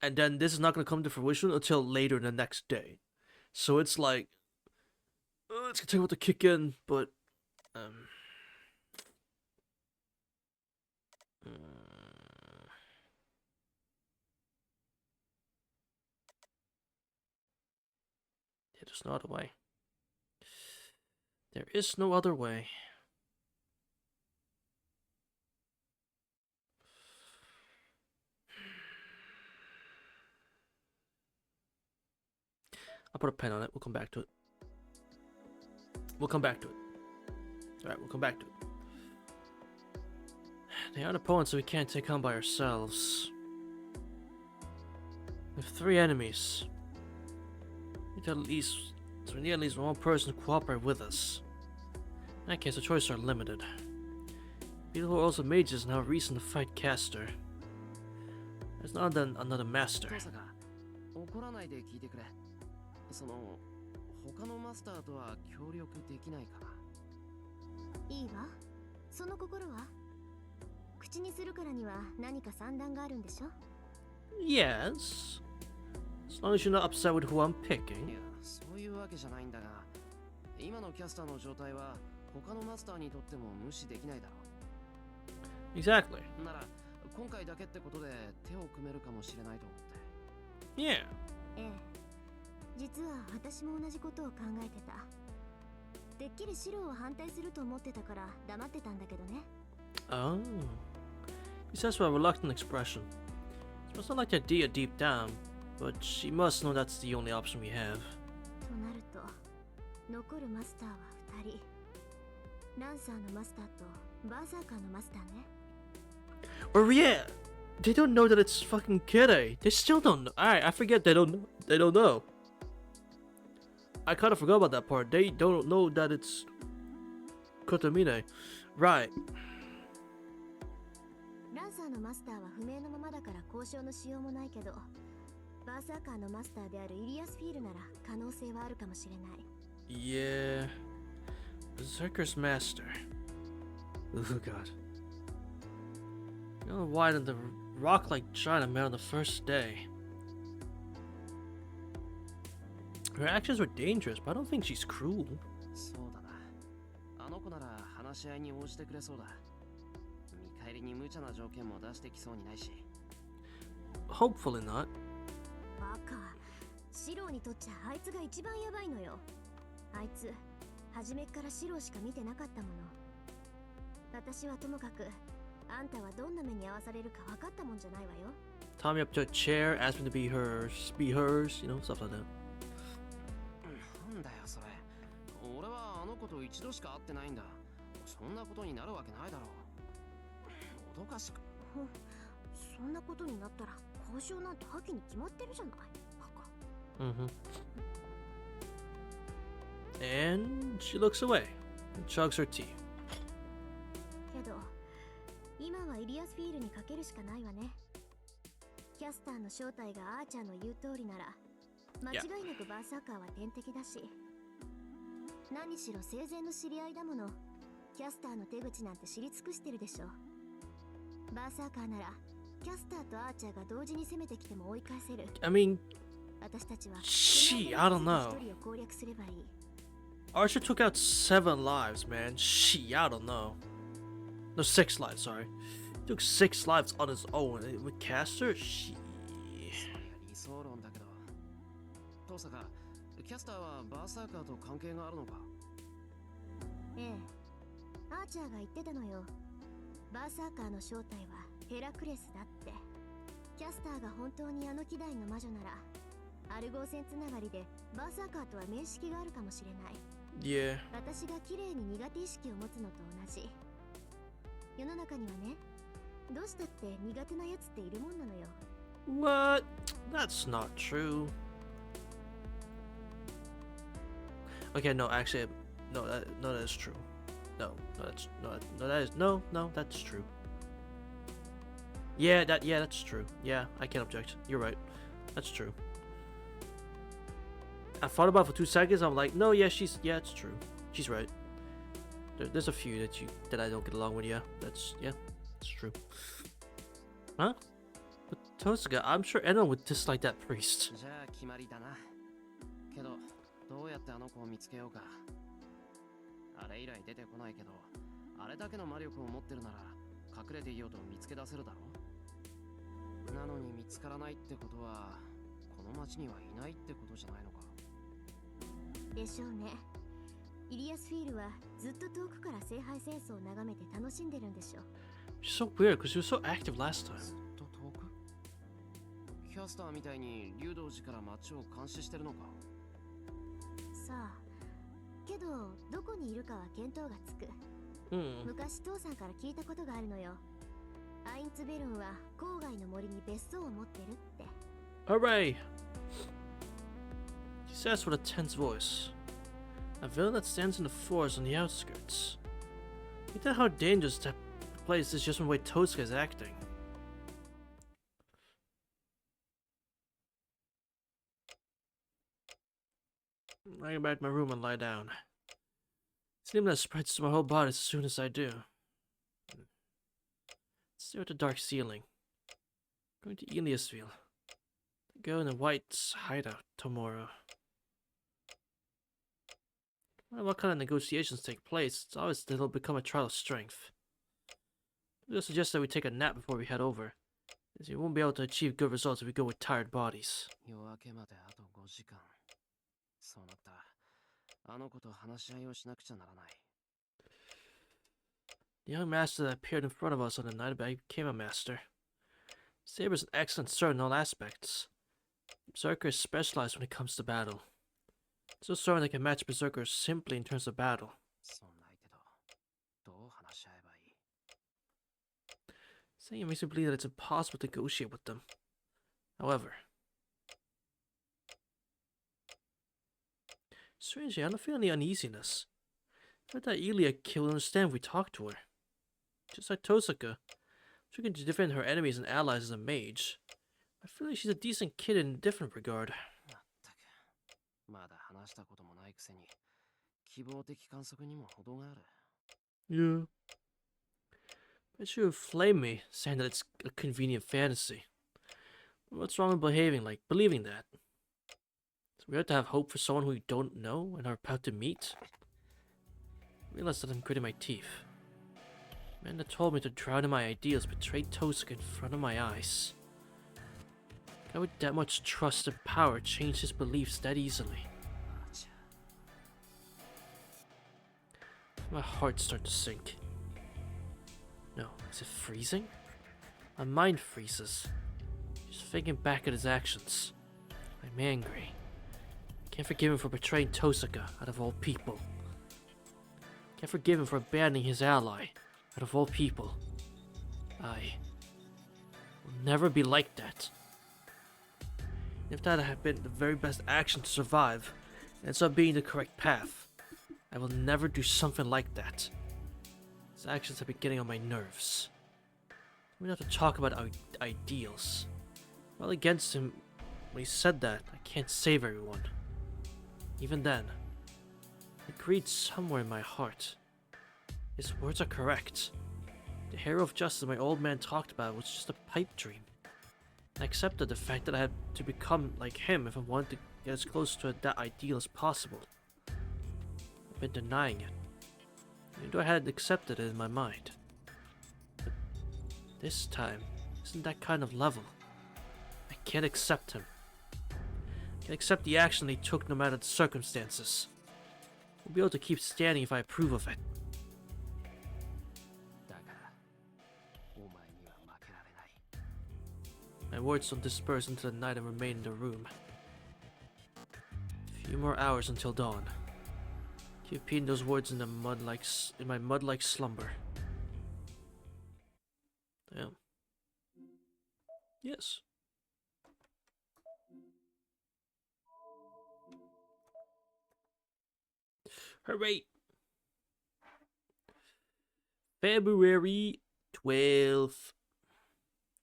And then this is not gonna come to fruition until later the next day. So it's like it's gonna take a while to kick in, but yeah, there's no other way. There is no other way. I'll put a pen on it. We'll come back to it. We'll come back to it. Alright, we'll come back to it. They aren't opponents that we can't take on by ourselves. We have 3 enemies. We need at least one person to cooperate with us. In that case, the choices are limited. People who are also mages and have reason to fight Caster. There's not then another master. 怒らないで聞いてくれ。その他のマスターとは協力できないかな。いいわ。その心は口にするからには何か算段があるんでしょ？ Yes. As long as you're not upset with who I'm picking. いや、そういうわけじゃないんだが、今のキャスターの状態は他のマスターにとっても無視できないだろう。 Exactly. なら今回だけってことで手を組めるかもしれないと思って。Yeah. ええ。実は私も同じことを考えてた。てっきり白を反対すると思ってたから黙ってたんだけどね。 Oh. He says with a reluctant expression. She must not like the idea deep down, but she must know that's the only option we have. となると残るマスターは2人。ランサーのマスターとバーサーカーのマスターね。 Or yeah, they don't know that it's fucking Kid. They still don't know. I forget they don't know. They don't know. I kind of forgot about that part. They don't know that it's Kotomine. Right. ランサーのマスターは不明のままだから交渉のしようもないけど、バーサーカーのマスターであるイリアスフィールなら可能性はあるかもしれない。 Yeah. Berserker's master. Oh god. You know why did the rock like Chinaman on the first day? Her actions were dangerous, but I don't think she's cruel. そうだな。あの子なら話し合いに応じてくれそうだ。見返りに無茶な条件も出してきそうにないし。Hopefully not. バカ、シローにとっちゃあいつが一番ヤバいのよ。あいつ初めっからシローしか見てなかったもの。私はともかくあんたはどんな目に遭わされるか分かったもんじゃないわよ。 Tie me up to a chair, ask me to be hers, you know, stuff like that. なんだよそれ。俺はあの子と一度しか会ってないんだ。そんなことになるわけないだろう。脅かしく。そんなことになったら交渉なんて破棄に決まってるじゃない。バカ。And she looks away and chugs her tea. けど今はイリアスフィールにかけるしかないわね。キャスターの正体がアーチャーの言う通りなら間違いなくバーサーカーは天敵だし、何しろ生前の知り合いだもの。キャスターの手口なんて知り尽くしてるでしょ。バーサーカーならキャスターとアーチャーが同時に攻めてきても追い返せる。 I mean, 私たちは she, I don't know. 一人を攻略すればいい。 Archer took out 7 lives, man. She, I don't know. No, 6 lives, sorry. He took 6 lives on his own. With Caster, she. 理想論だけど。トサカ、キャスターはバーサーカーと関係があるのか？ええ、アーチャーが言ってたのよ。バーサーカーの正体はヘラクレスだって。キャスターが本当にあの希代の魔女ならアルゴー戦つながりでバーサーカーとは面識があるかもしれない。 Yeah. 私が綺麗に苦手意識を持つのと同じ。世の中にはね、どうしたって苦手なやつっているもんなのよ。 What? That's not true. Okay, no, actually, no, that is true. No, that's true. Yeah, that's true. Yeah, I can't object. You're right. That's true. I thought about it for 2 seconds. I'm like, no, yeah, it's true. She's right. There's a few that I don't get along with. Yeah, it's true. Huh? But Tosuga, I'm sure anyone would dislike that priest. じゃあ決まりだな。けど、どうやってあの子を見つけようか。あれ以来出てこないけど、あれだけの魔力を持ってるなら隠れていようと見つけ出せるだろう。なのに見つからないってことは、この町にはいないってことじゃないのか。でしょうね。イリアスフィールはずっと遠くから聖杯戦争を眺めて楽しんでるんでしょう。 She's so weird because she was so active last time. ずっと遠く？キャスターみたいに竜道寺から町を監視してるのか？さあ、けどどこにいるかは見当がつく。昔父さんから聞いたことがあるのよ。アインツベルンは郊外の森に別荘を持ってるって。 Hooray! She says with a tense voice. A villain that stands in the forest on the outskirts. You know how dangerous that place is just from the way Tosuke is acting. I go back to my room and lie down. Steam that spreads to my whole body as soon as I do. Stare at the dark ceiling. Going to Iliasville. Go in the White's hideout tomorrow. No matter what kind of negotiations take place, it's always that it'll become a trial of strength. We'll suggest that we take a nap before we head over, as we won't be able to achieve good results if we go with tired bodies. 夜明けまであと5時間。そうなったら、あの子と話し合いをしなくちゃならない。 The young master that appeared in front of us on the night I became a master. Saber's an excellent sword in all aspects. Berserker is specialized when it comes to battle. It's no sword that can match Berserker simply in terms of battle. そんな相手とどう話し合えばいい？ Saying it makes me believe that it's impossible to negotiate with them. However, strangely, I don't feel any uneasiness. I bet that Ilya will understand if we talk to her. Just like Tosaka, she can defend her enemies and allies as a mage. I feel like she's a decent kid in a different regard. まったく、まだ話したこともないくせに希望的観測にも程がある。 Yeah. Bet you would flame me, saying that it's a convenient fantasy. But what's wrong with believing that? It's weird to have hope for someone who you don't know and are about to meet. I realized that I'm gritting my teeth. The man that told me to drown in my ideals betrayed Tosaka in front of my eyes. How would that much trust and power change his beliefs that easily? My heart started to sink. No, is it freezing? My mind freezes. Just thinking back at his actions. I'm angry. I can't forgive him for betraying Tosaka, out of all people. Can't forgive him for abandoning his ally, out of all people. I will never be like that. If that had been the very best action to survive, and ends up being the correct path, I will never do something like that. His actions have been getting on my nerves. We have to talk about our ideals. Well, against him, when he said that, I can't save everyone. Even then, I agreed somewhere in my heart. His words are correct. The hero of justice my old man talked about was just a pipe dream. I accepted the fact that I had to become like him if I wanted to get as close to that ideal as possible. I've been denying it, even though I had accepted it in my mind. But this time isn't that kind of level. I can't accept him. I can't accept the action he took no matter the circumstances. I'll be able to keep standing if I approve of it. だからお前には負けられない。 My words don't disperse into the night and remain in the room. A few more hours until dawn. Keep repeating those words in my mud-like slumber. Damn. Yes. Hooray! February 12th.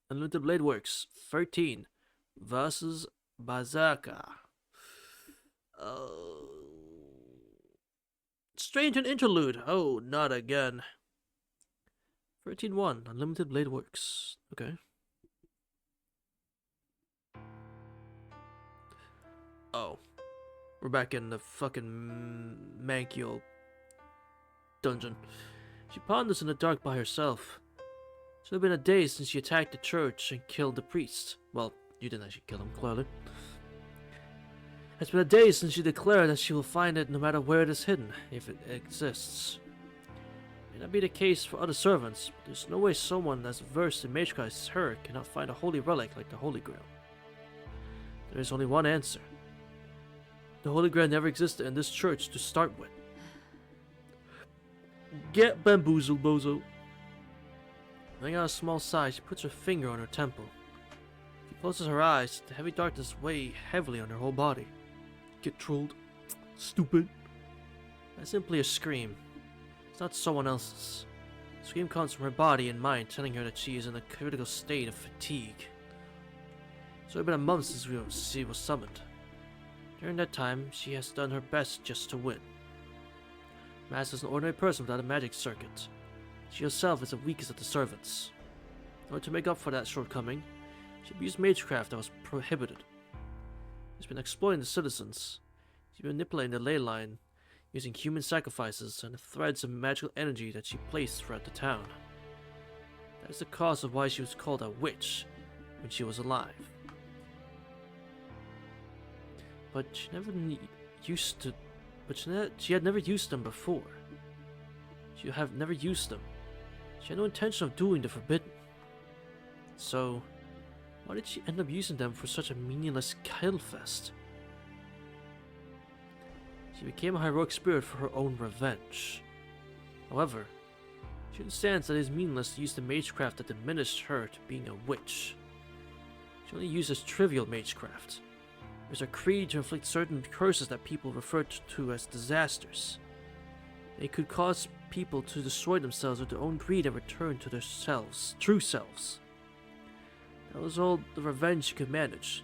Unlimited Blade Works 13 versus Berserker. Strange and interlude. Oh, not again. 13-1. Unlimited Blade Works. Okay. Oh. We're back in the fucking Mankiel dungeon. She ponders in the dark by herself. It's only been a day since she attacked the church and killed the priest. Well, you didn't actually kill him, clearly. It's been a day since she declared that she will find it no matter where it is hidden, if it exists. It may not be the case for other servants, but there's no way someone as versed in magecraft as her cannot find a holy relic like the Holy Grail. There is only one answer. The Holy Grail never existed in this church to start with. Get bamboozled, bozo. Letting out a small sigh, she puts her finger on her temple. She closes her eyes, the heavy darkness weighs heavily on her whole body. Get trolled. Stupid. That's simply a scream. It's not someone else's. The scream comes from her body and mind, telling her that she is in a critical state of fatigue. It's only been a month since she was summoned. During that time, she has done her best just to win. Master is an ordinary person without a magic circuit. She herself is the weakest of the servants. In order to make up for that shortcoming, she abused magecraft that was prohibited. She's been exploiting the citizens. She's been manipulating the ley line, using human sacrifices and the threads of magical energy that she placed throughout the town. That is the cause of why she was called a witch when she was alive. But she never used to but she had never used them before. She had never used them. She had no intention of doing the forbidden. So, why did she end up using them for such a meaningless killfest? She became a heroic spirit for her own revenge. However, she understands that it is meaningless to use the magecraft that diminished her to being a witch. She only uses trivial magecraft. It is her creed to inflict certain curses that people refer to as disasters. They could cause people to destroy themselves with their own greed and return to their true selves. That was all the revenge she could manage.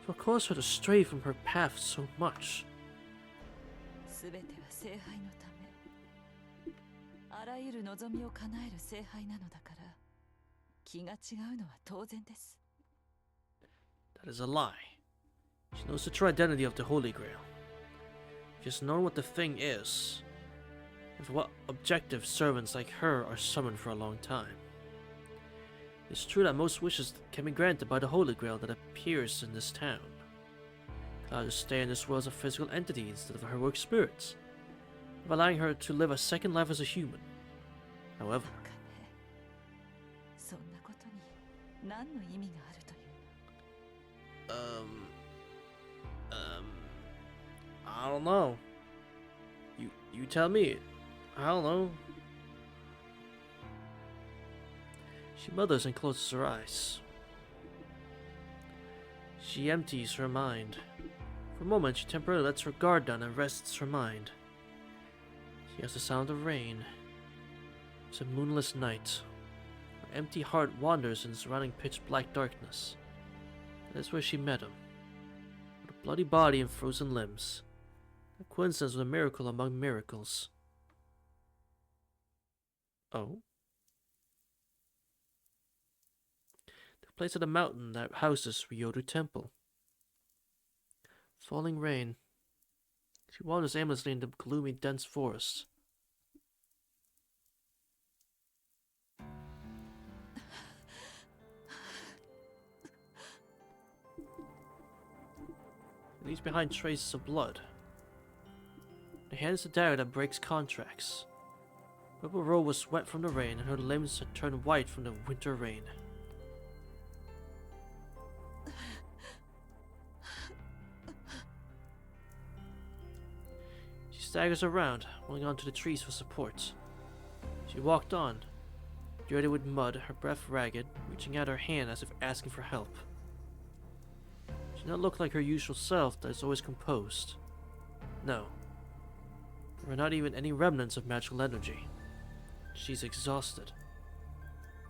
So what caused her to stray from her path so much? すべては聖杯のため。あらゆる望みを叶える聖杯なのだから、気が違うのは当然です。That is a lie. She knows the true identity of the Holy Grail. She has known what the thing is, and for what objective servants like her are summoned for a long time. It's true that most wishes can be granted by the Holy Grail that appears in this town. Allow her to stay in this world as a physical entity instead of a heroic spirit, of allowing her to live a second life as a human. However, そんなことに何の意味があるというの？ I don't know. You tell me. I don't know. She mutters and closes her eyes. She empties her mind. For a moment, she temporarily lets her guard down and rests her mind. She hears the sound of rain. It's a moonless night. Her empty heart wanders in the surrounding pitch-black darkness. That's where she met him. With a bloody body and frozen limbs. A coincidence was a miracle among miracles. Oh? The place at the mountain that houses Ryoru Temple. Falling rain. She wanders aimlessly in the gloomy, dense forest. It leaves behind traces of blood. Her hand is a dagger that breaks contracts. Her purple robe was wet from the rain, and her limbs had turned white from the winter rain. She staggers around, holding onto the trees for support. She walked on, dirty with mud, her breath ragged, reaching out her hand as if asking for help. She did not look like her usual self that is always composed. No. There were not even any remnants of magical energy. She's exhausted.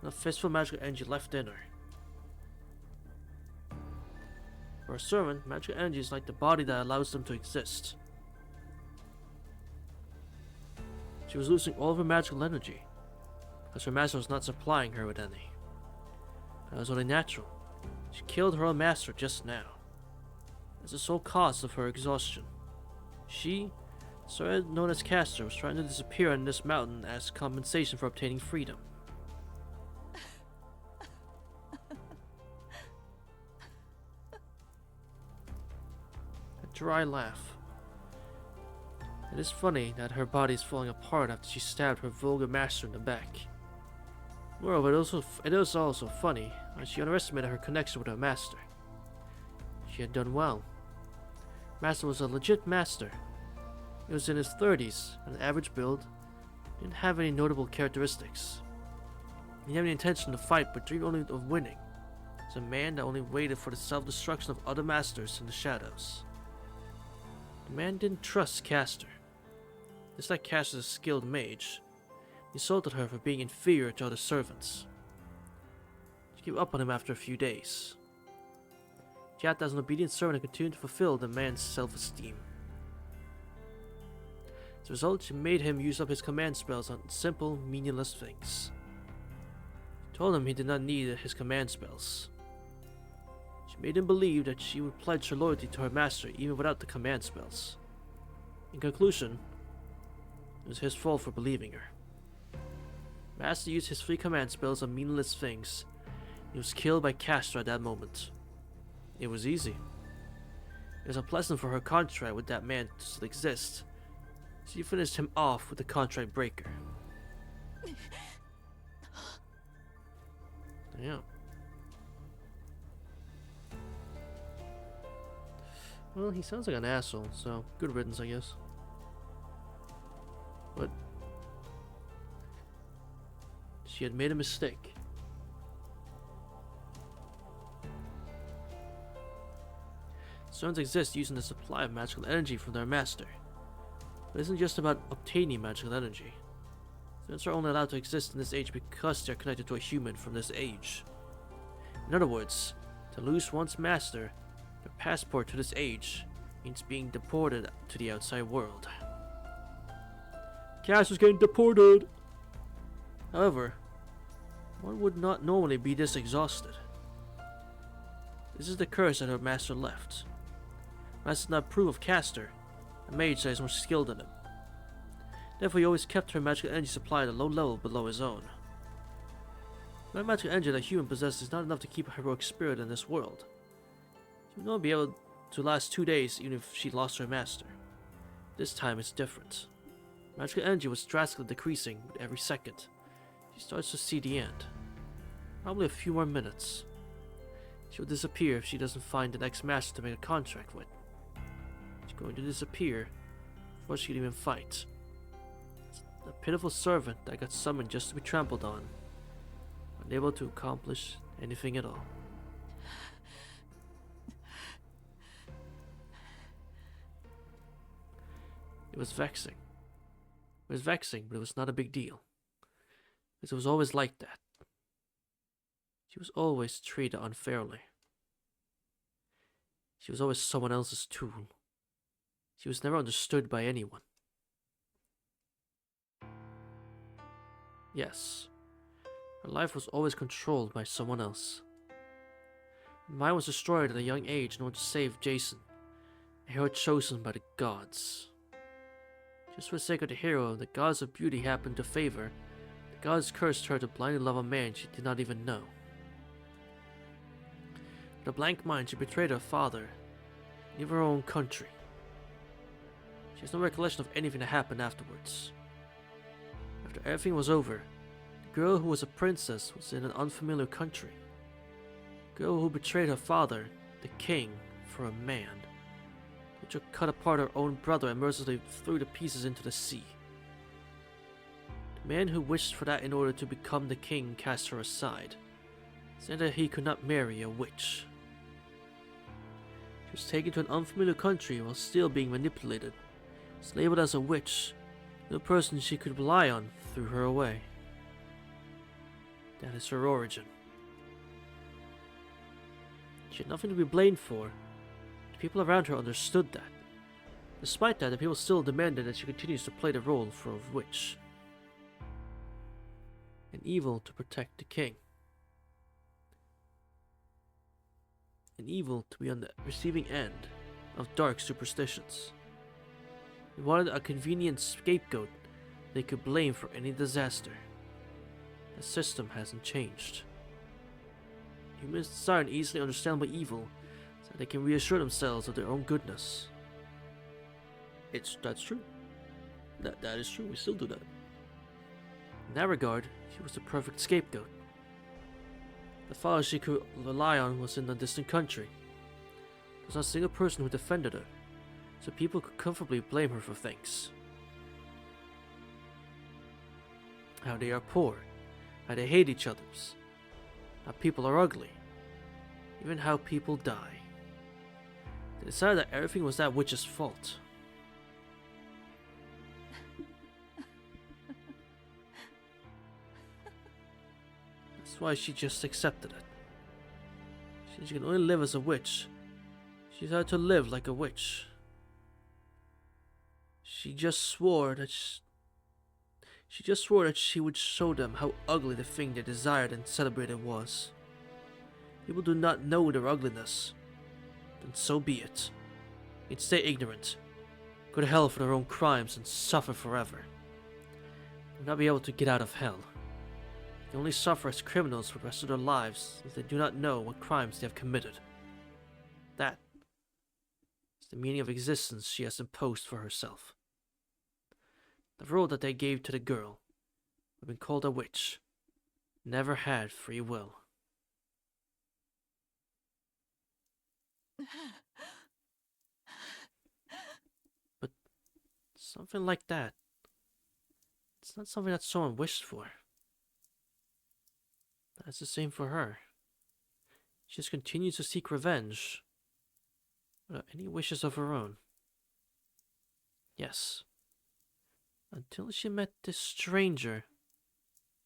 Not a fistful of magical energy left in her. For a servant, magical energy is like the body that allows them to exist. She was losing all of her magical energy, because her master was not supplying her with any. That was only natural. She killed her own master just now. As the sole cause of her exhaustion. She, Sora known as Castor, was trying to disappear on this mountain as compensation for obtaining freedom. A dry laugh. It is funny that her body is falling apart after she stabbed her vulgar master in the back. Moreover, it is also funny that she underestimated her connection with her master. She had done well. Master was a legit master. He was in his 30s, an average build, didn't have any notable characteristics. He didn't have any intention to fight, but dreamed only of winning. He was a man that only waited for the self-destruction of other masters in the shadows. The man didn't trust Castor. Just like Castor is a skilled mage, he insulted her for being inferior to other servants. She gave up on him after a few days. She acted as an obedient servant and continued to fulfill the man's self-esteem. As a result, she made him use up his command spells on simple, meaningless things. She told him he did not need his command spells. She made him believe that she would pledge her loyalty to her master even without the command spells. In conclusion, it was his fault for believing her. Master used his free command spells on meaningless things. He was killed by Castor at that moment. It was easy. It was unpleasant for her contract with that man to still exist, She finished him off with the contract breaker. Yeah. Well, he sounds like an asshole, so good riddance, I guess. But she had made a mistake. Zones exist using the supply of magical energy from their master. But it isn't just about obtaining magical energy. Zones are only allowed to exist in this age because they are connected to a human from this age. In other words, to lose one's master, their passport to this age, means being deported to the outside world. Cass is getting deported! However, one would not normally be this exhausted. This is the curse that her master left. Master did not approve of Castor, a mage that is more skilled than him. Therefore, he always kept her magical energy supply at a low level below his own. The magical energy that a human possesses is not enough to keep a heroic spirit in this world. She would not be able to last 2 days even if she lost her master. This time it's different. Magical energy was drastically decreasing with every second. She starts to see the end. Probably a few more minutes. She will disappear if she doesn't find the next master to make a contract with. She's going to disappear before she can even fight. A pitiful servant that got summoned just to be trampled on, unable to accomplish anything at all. It was vexing. It was vexing, but it was not a big deal. Because it was always like that. She was always treated unfairly. She was always someone else's tool. She was never understood by anyone. Yes, her life was always controlled by someone else. Mine was destroyed at a young age in order to save Jason, a hero chosen by the gods. Just for the sake of the hero the gods of beauty happened to favor, the gods cursed her to blindly love a man she did not even know. With a blank mind, she betrayed her father, and even her own country. She has no recollection of anything that happened afterwards. After everything was over, the girl who was a princess was in an unfamiliar country. The girl who betrayed her father, the king, for a man, which had cut apart her own brother and mercilessly threw the pieces into the sea. The man who wished for that in order to become the king cast her aside, saying that he could not marry a witch. She was taken to an unfamiliar country while still being manipulated, was labeled as a witch. No person she could rely on threw her away. That is her origin. She had nothing to be blamed for. The people around her understood that. Despite that, the people still demanded that she continues to play the role for a witch. An evil to protect the king. An evil to be on the receiving end of dark superstitions. They wanted a convenient scapegoat they could blame for any disaster. The system hasn't changed. Humans desire an easily understandable evil so that they can reassure themselves of their own goodness. That's true. That is true, we still do that. In that regard, she was the perfect scapegoat. The father she could rely on was in a distant country. There was not a single person who defended her, so people could comfortably blame her for things. How they are poor, how they hate each other, how people are ugly, even how people die. They decided that everything was that witch's fault. That's why she just accepted it. Since she can only live as a witch, she decided to live like a witch. She just swore that she would show them how ugly the thing they desired and celebrated was. People do not know their ugliness. Then so be it. They'd stay ignorant, go to hell for their own crimes and suffer forever. They'll not be able to get out of hell. They only suffer as criminals for the rest of their lives since they do not know what crimes they have committed. That is the meaning of existence she has imposed for herself. The role that they gave to the girl, who had been called a witch, never had free will. But something like that, it's not something that someone wished for. That's the same for her. She just continues to seek revenge without any wishes of her own. Yes. Until she met this stranger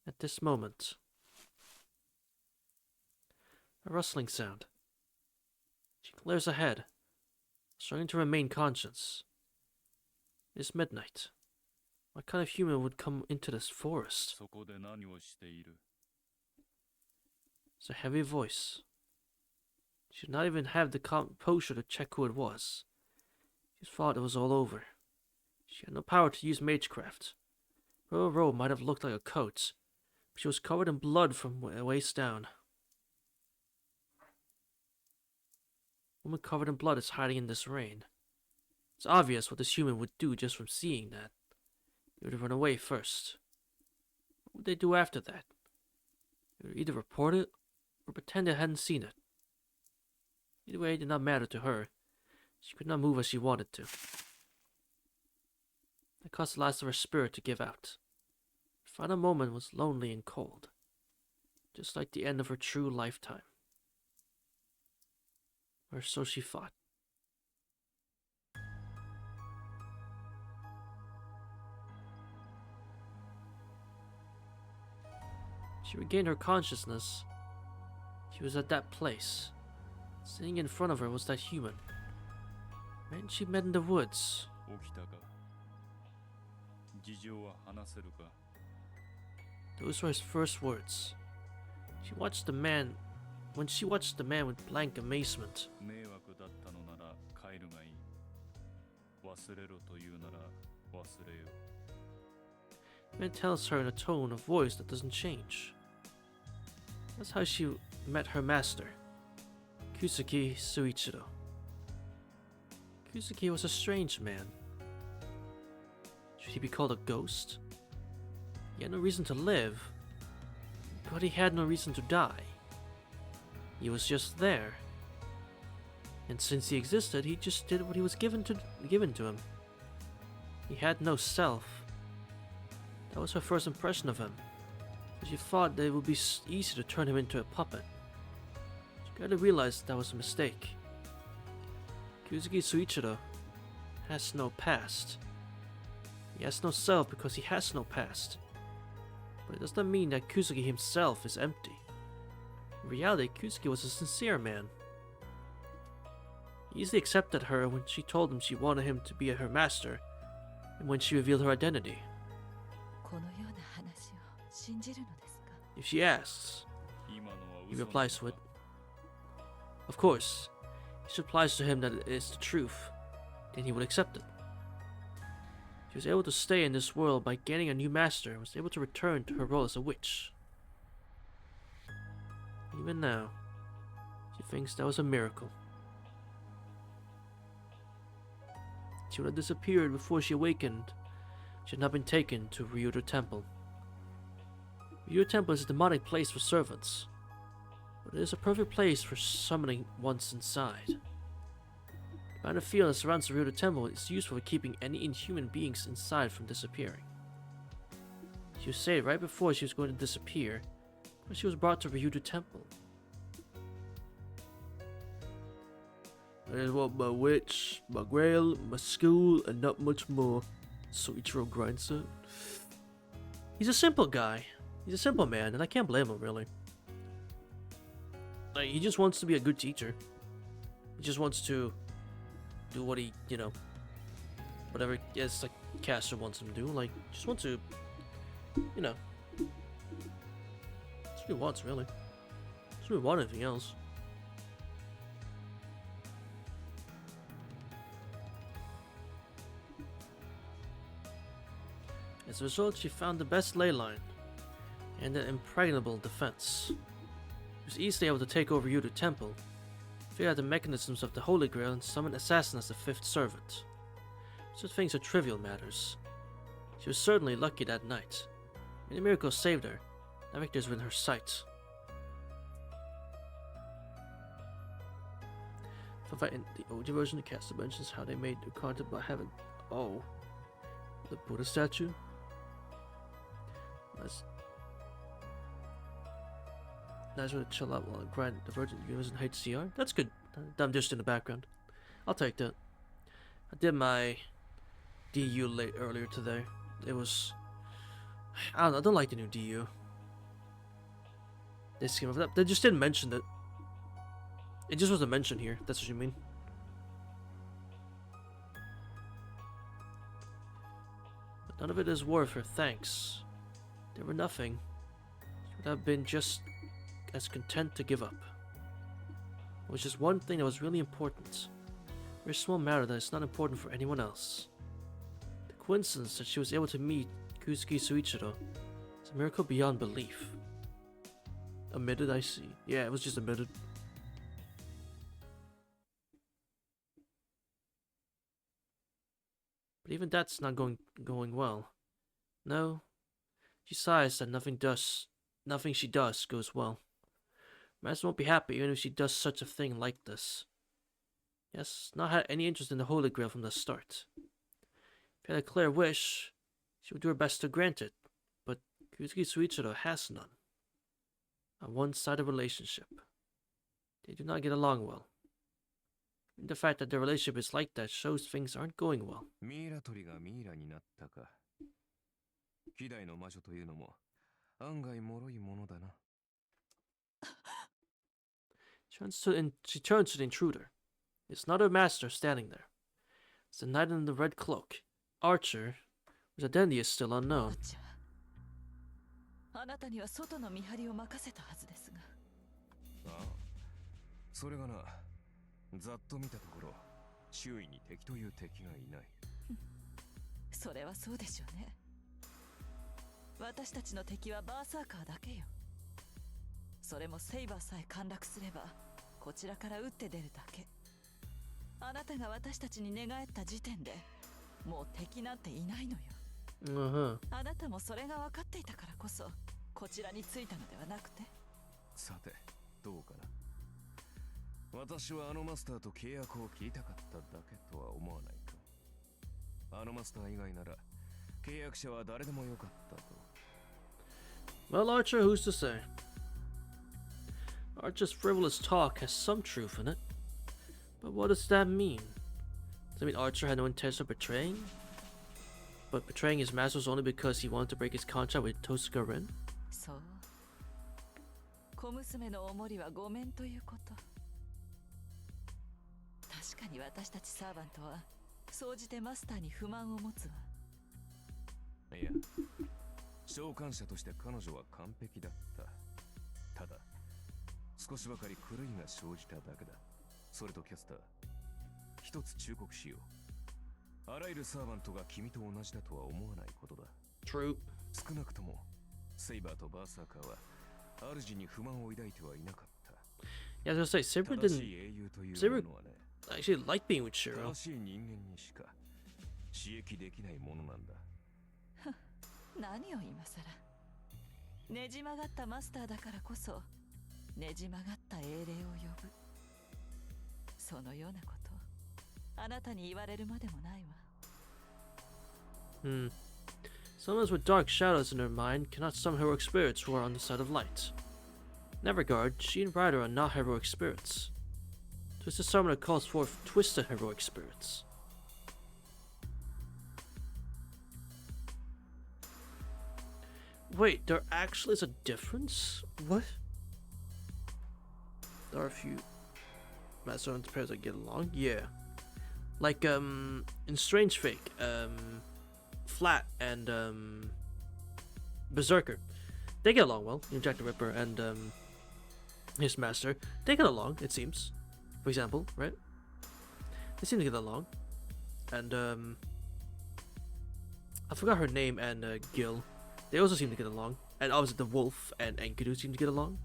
at this moment. A rustling sound. She glares ahead, struggling to remain conscious. It is midnight. What kind of human would come into this forest? そこで何をしている It's a heavy voice. She did not even have the composure to check who it was. She just thought it was all over. She had no power to use magecraft. Her robe might have looked like a coat, but she was covered in blood from waist down. A woman covered in blood is hiding in this rain. It's obvious what this human would do just from seeing that. They would have run away first. What would they do after that? They would either report it or pretend they hadn't seen it. Either way, it did not matter to her. She could not move as she wanted to. That caused the last of her spirit to give out. Her final moment was lonely and cold, just like the end of her true lifetime. Or so she thought. She regained her consciousness. She was at that place. Sitting in front of her was that human. Man she met in the woods. 起きたか事情は話せるか Those were his first words. When she watched the man with blank amazement. 迷惑だったのなら帰るがいい忘れろと言うなら忘れよ The man tells her in a tone of voice that doesn't change. That's how she met her master, Kusuke Suichiro. Kusuke was a strange man. Should he be called a ghost? He had no reason to live, but he had no reason to die. He was just there. And since he existed, he just did what he was given to him. He had no self. That was her first impression of him. She thought that it would be easy to turn him into a puppet. She got to realize that was a mistake. Kusuke Suichiro has no past. He has no self because he has no past. But it does not mean that Kusuke himself is empty. In reality, Kusuke was a sincere man. He easily accepted her when she told him she wanted him to be her master, and when she revealed her identity. このような話を信じるのですか If she asks, 今のは he 嘘 replies to it. Of course, if she replies to him that it is the truth, then he would accept it. She was able to stay in this world by gaining a new master and was able to return to her role as a witch. Even now, she thinks that was a miracle. She would have disappeared before she awakened. She had not been taken to Ryudo Temple. Ryudo Temple is a demonic place for servants, but it is a perfect place for summoning once inside. The kind of field that surrounds the Ryudo Temple is useful for keeping any inhuman beings inside from disappearing. She was saved right before she was going to disappear, when she was brought to Ryudo Temple. I just want my witch, my grail, my school, and not much more. Suichiro grinds it. He's a simple guy. He's a simple man, and I can't blame him, really. Like, he just wants to be a good teacher. He just wants to do what he, whatever it's like Caster wants him to do. Like, just wants to, that's what he wants, really. Doesn't really want anything else. As a result, she found the best ley line and an impregnable defense. She was easily able to take over Ryudo Temple, figure out the mechanisms of the Holy Grail, and summon Assassin as the fifth servant. Such things are trivial matters. She was certainly lucky that night. Many miracles saved her. That victor's within her sight. Fun fact, in the OG version, the cast mentions how they made the content about heaven. Oh. The Buddha statue? Nice way to chill out while I grind the Virgin Universe in HCR. That's good. I'm just in the background. I'll take that. I did my DU late earlier today. It was... I don't know, I don't like the new DU. They just didn't mention it. It just wasn't mentioned here, that's what you mean. But none of it is worth her thanks. They were nothing. She would have been just as content to give up. It was just one thing that was really important. A very small matter that is not important for anyone else. The coincidence that she was able to meet Kuzuki Suichiro is a miracle beyond belief. Omitted, I see. Yeah, it was just omitted. But even that's not going well. No. She sighs that nothing she does goes well. Master won't be happy even if she does such a thing like this. Yes, not had any interest in the Holy Grail from the start. If she had a clear wish, she would do her best to grant it, but Kuzuki Suichiro has none. A one-sided relationship. They do not get along well. The fact that their relationship is like that shows things aren't going well. ミイラ取りがミイラになったか。希代の魔女というのも案外脆いものだな。She turns to the intruder. It's not her master standing there. It's the knight in the red cloak, Archer, whose identity is still unknown. あなたには外の見張りを任せたはずですが。ああ、それがな、ざっと見たところ、周囲に敵という敵がいない。それはそうでしょうね。私たちの敵はバーサーカーだけよ。それもセイバーさえ陥落すれば、こちらから撃って出るだけ。あなたが私たちに寝返った時点で、もう敵なんていないのよ。あなたもそれが分かっていたからこそ、こちらに着いたのではなくて。さて、どうかな。私はあのマスターと契約を切りたかっただけとは思わないか。あのマスター以外なら、契約者は誰でもよかったと。Well, Archer, who's to say? Archer's frivolous talk has some truth in it. But what does that mean? Does that mean Archer had no intention of betraying? But betraying his masters only because he wanted to break his contract with Tosuka Rin? そう。小娘のおもりはごめんということ。確かに私たちサーバントは、総じてマスターに不満を持つわ。いや、召喚者として彼女は完璧だった。ただ、少しばかり狂いが生じただけだ。それとキャスター、一つ忠告しよう。あらゆるサーバントが君と同じだとは思わないことだ。True. 少なくとも、セイバーとバーサーカーは、主に不満を抱いてはいなかった。Yeah, I was gonna say, Saber actually liked being with Shiro. 正しい人間にしか、刺激できないものなんだ。何を今さら。ねじ曲がったマスターだからこそ、ねじ曲がった英霊を呼ぶ。そのようなこと、あなたに言われるまでもないわ。Summons with dark shadows in her mind cannot summon heroic spirits who are on the side of light. In that regard, she and Ryder are not heroic spirits. Twisted Summoner calls forth twisted heroic spirits. Wait, there actually is a difference? What? There are a few Master Hunter pairs that get along? Yeah. Like, in Strange Fake, Flat and, Berserker. They get along well. Jack the Ripper and, his master. They get along, it seems. For example, right? They seem to get along. And, I forgot her name and, Gil. They also seem to get along. And obviously the Wolf and Enkidu seem to get along.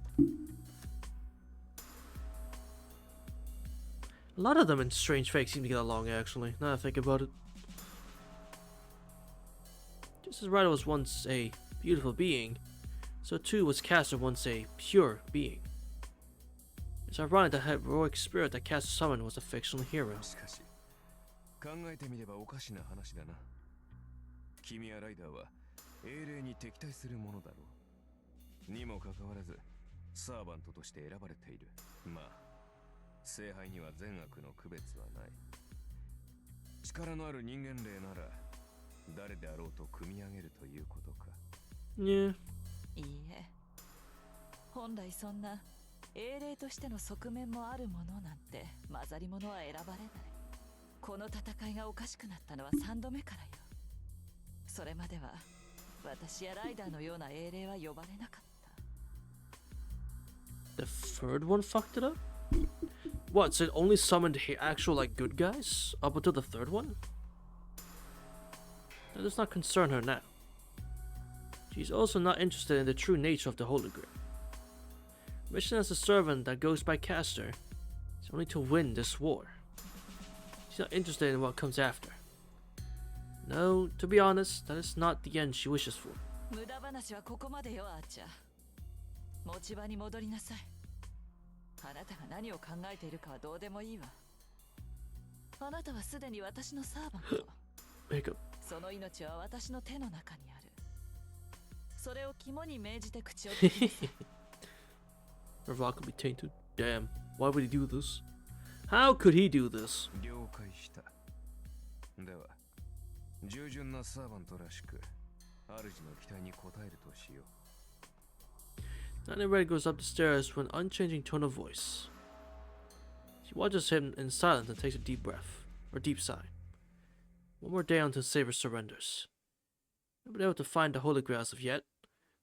A lot of them in Strange Fake seem to get along, actually, now that I think about it. Just as Ryder was once a beautiful being, so too was Caster once a pure being. It's ironic that heroic spirit that Caster summoned was a fictional hero. しかし考えてみればおかしな話だな。君やライダーは英霊に敵対するものだろう。にもかかわらずサーバントとして選ばれている。まあ聖杯には善悪の区別はない。力のある人間霊なら誰であろうと組み上げるということか。Yeah. いいえ、本来そんな英霊としての側面もあるものなんて混ざり物は選ばれない。この戦いがおかしくなったのは3度目からよ。それまでは私やライダーのような英霊は呼ばれなかった。 The third one fucked it up? What, so it only summoned actual like good guys up until the third one? That does not concern her now. She's also not interested in the true nature of the Holy Grail. Mission as a servant that goes by Caster is only to win this war. She's not interested in what comes after. No, to be honest, that is not the end she wishes for. 無駄話はここまでよ、アーチャー。持ち場に戻りなさい。あなたが何を考えているかはどうでもいいわ。あなたはすでに私のサーバント。Makeup. その命は私の手の中にある。それを肝に銘じて口を聞きなさい。Her rock could be tainted. Damn, why would he do this? How could he do this? 了解した。では従順なサーバントらしく主の期待に応えるとしよう。Nanny Red goes up the stairs with an unchanging tone of voice. She watches him in silence and takes a deep breath, or deep sigh. One more day until Saber surrenders. Not been able to find the Holy Grail as of yet.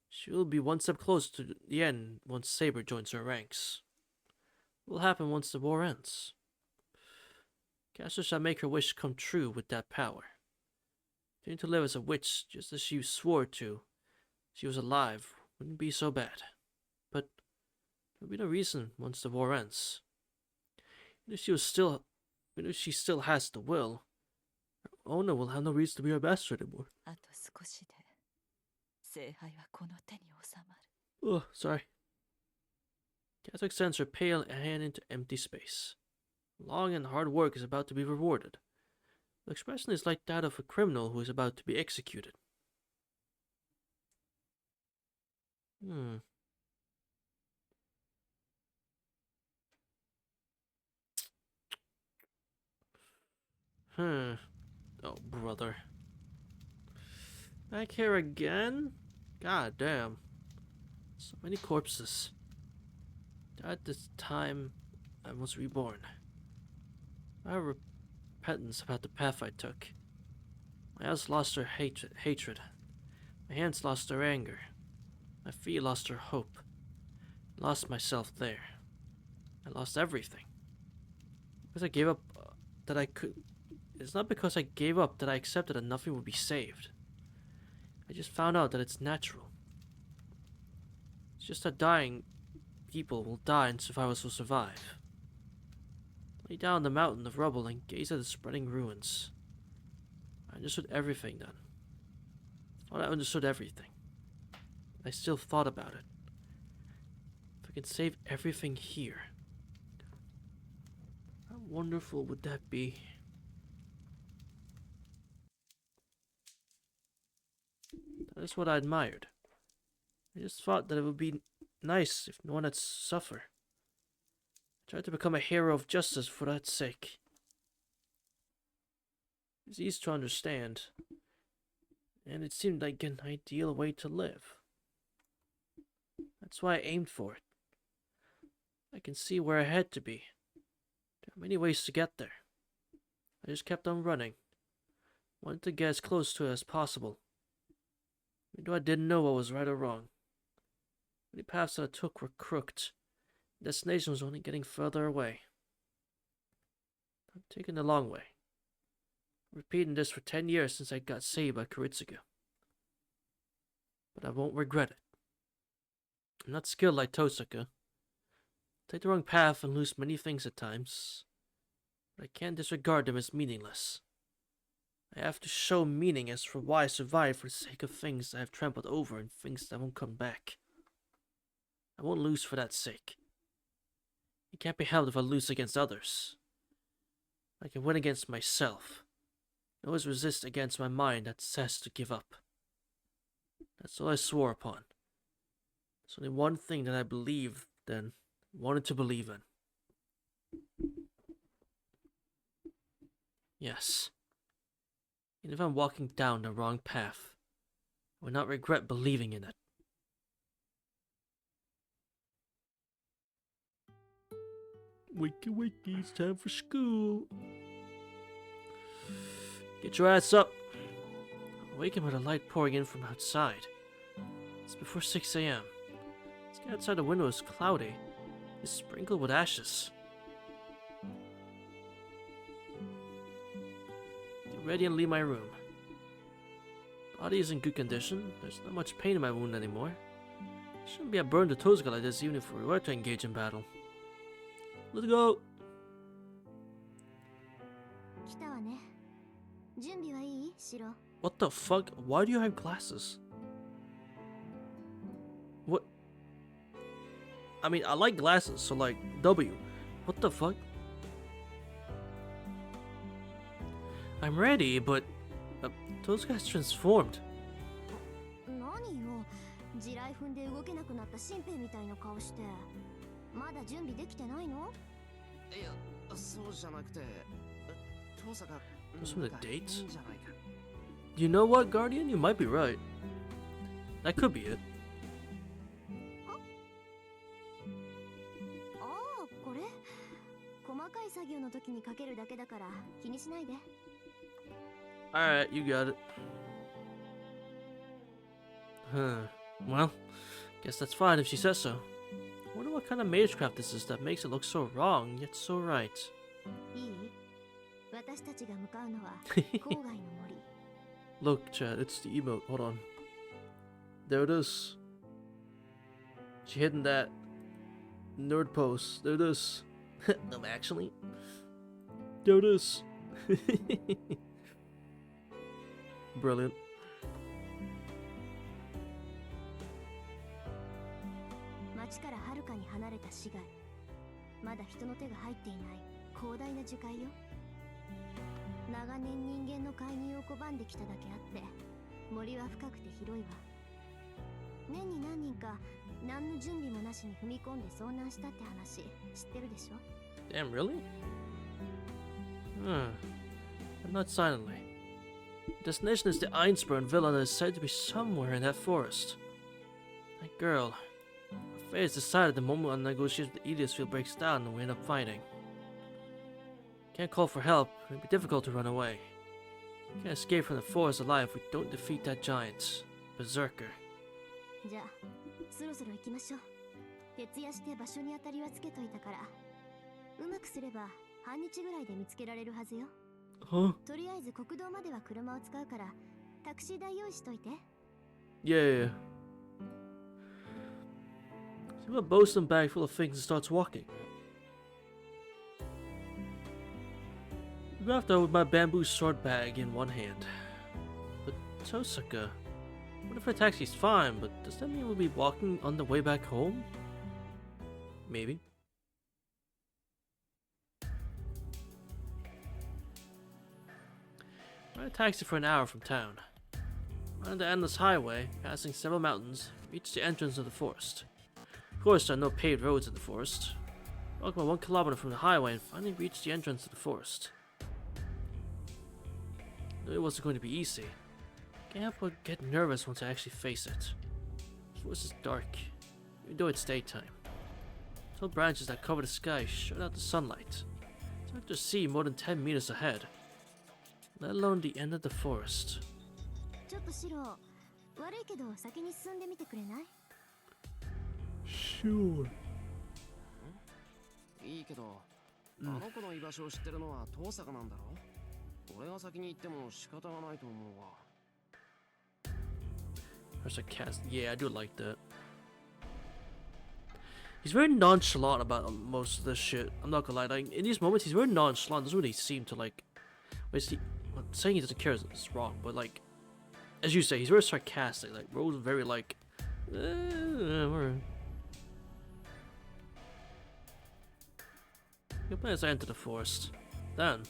She will be one step closer to the end once Saber joins her ranks. What will happen once the war ends? Caster shall make her wish come true with that power. Continuing to live as a witch just as she swore to, she was alive, wouldn't be so bad. But there will be no reason once the war ends. Even if she still has the will, her owner will have no reason to be her master anymore. あと少しで聖杯はこの手に収まる。 Oh, sorry. Caster extends her pale hand into empty space. Long and hard work is about to be rewarded. The expression is like that of a criminal who is about to be executed. Oh, brother. Back here again? God damn. So many corpses. At this time, I was reborn. I have repentance about the path I took. My eyes lost their hatred. My hands lost their anger. My feet lost their hope. I lost myself there. I lost everything. Because I gave up that I could... It's not because I gave up that I accepted that nothing would be saved. I just found out that it's natural. It's just that dying people will die and survivors will survive. Lay down on the mountain of rubble and gaze at the spreading ruins. I understood everything then. I understood everything. I still thought about it. If I could save everything here, how wonderful would that be? That is what I admired. I just thought that it would be nice if no one had to suffer. I tried to become a hero of justice for that sake. It's easy to understand, and it seemed like an ideal way to live. That's why I aimed for it. I can see where I had to be. There are many ways to get there. I just kept on running. Wanted to get as close to it as possible. Even though I didn't know what was right or wrong. Many paths that I took were crooked. The destination was only getting further away. I'm taking the long way. Repeating this for 10 years since I got saved by Kuritsugu. But I won't regret it. I'm not skilled like Tosaka. Take the wrong path and lose many things at times. But I can't disregard them as meaningless. I have to show meaning as for why I survived for the sake of things I have trampled over and things that won't come back. I won't lose for that sake. It can't be helped if I lose against others. I can win against myself. I always resist against my mind that says to give up. That's all I swore upon. There's only one thing that I believed then, wanted to believe in. Yes. And if I'm walking down the wrong path, I will not regret believing in it. Wakey wakey, it's time for school. Get your ass up. Awaken by the light pouring in from outside. It's before 6 a.m. The sky outside the window is cloudy. It's sprinkled with ashes. Get ready and leave my room. Body is in good condition. There's not much pain in my wound anymore. Shouldn't be a burn to Tozuka like this even if we were to engage in battle. Let's go! 来たわね。準備はいい？シロ。 What the fuck? Why do you have glasses? What? I mean, I like glasses, so like, W. What the fuck? I'm ready, but... those guys transformed. 何よ。地雷踏んで動けなくなった新兵みたいな顔して。まだ準備できてないの？いや、そうじゃなくて、父さんが Those from the dates? 変じゃないか。 You know what, Guardian? You might be right. That could be it. ああ、これ細かい作業の時にかけるだけだから気にしないで。 Alright, you got it. Huh. Well, guess that's fine if she says so. Wonder what kind of magecraft this is that makes it look so wrong, yet so right. いい？私たちが向かうのは郊外の森。 Look, Chad, it's the emote. Hold on. There it is. She hidden that nerd pose. There it is. No, actually. There it is. Brilliant. 町からはるかに離れた市街。まだ人の手が入っていない広大な樹海よ。長年人間の介入を拒んできただけあって森は深くて広いわ。年に何人か何の準備もなしに踏み込んで遭難したって話知ってるでしょ？ Damn, really? But not silently. Destination is the Einsburn villa that is said to be somewhere in that forest. That girl. Her fate is decided the moment our negotiation with the Edithsfield breaks down and we end up fighting. Can't call for help, it'd be difficult to run away. Can't escape from the forest alive if we don't defeat that giant. Berserker. じゃあそろそろ行きましょう。徹夜して場所に当たりはつけといたからうまくすれば半日ぐらいで見つけられるはずよ。 Huh? とりあえず国道までは車を使うからタクシー代用意しといて。 Yeah. See what Bosun bag full of things and starts walking. I left out with my bamboo sword bag in one hand. But Tosaka, what if her taxi's fine, but does that mean we'll be walking on the way back home? Maybe. I a taxi for an hour from town. On the endless highway, passing several mountains, reach the entrance of the forest. Of course, there are no paved roads in the forest. Walk about 1 kilometer from the highway and finally reach the entrance of the forest. I knew it wasn't going to be easy. Can't help but get nervous once I actually face it. The forest is dark, even though it's daytime. Tall branches that cover the sky shut out the sunlight. It's hard to see more than 10 meters ahead, let alone the end of the forest. ちょっとシロ悪いけど先に進んでみてくれない？ Sure. いいけど、あの子の居場所を知ってるのは遠坂なんだろ？俺が先に行っても仕方がないと思うわ。 There's a cast. Yeah, I do like that. He's very nonchalant about most of this shit. I'm not gonna lie. Like in these moments, he's very nonchalant. Doesn't really seem to like. Well, saying he doesn't care is wrong, but like, as you say, he's very sarcastic. Like, Rose is very like, alright. Good plan as I enter the forest. Then,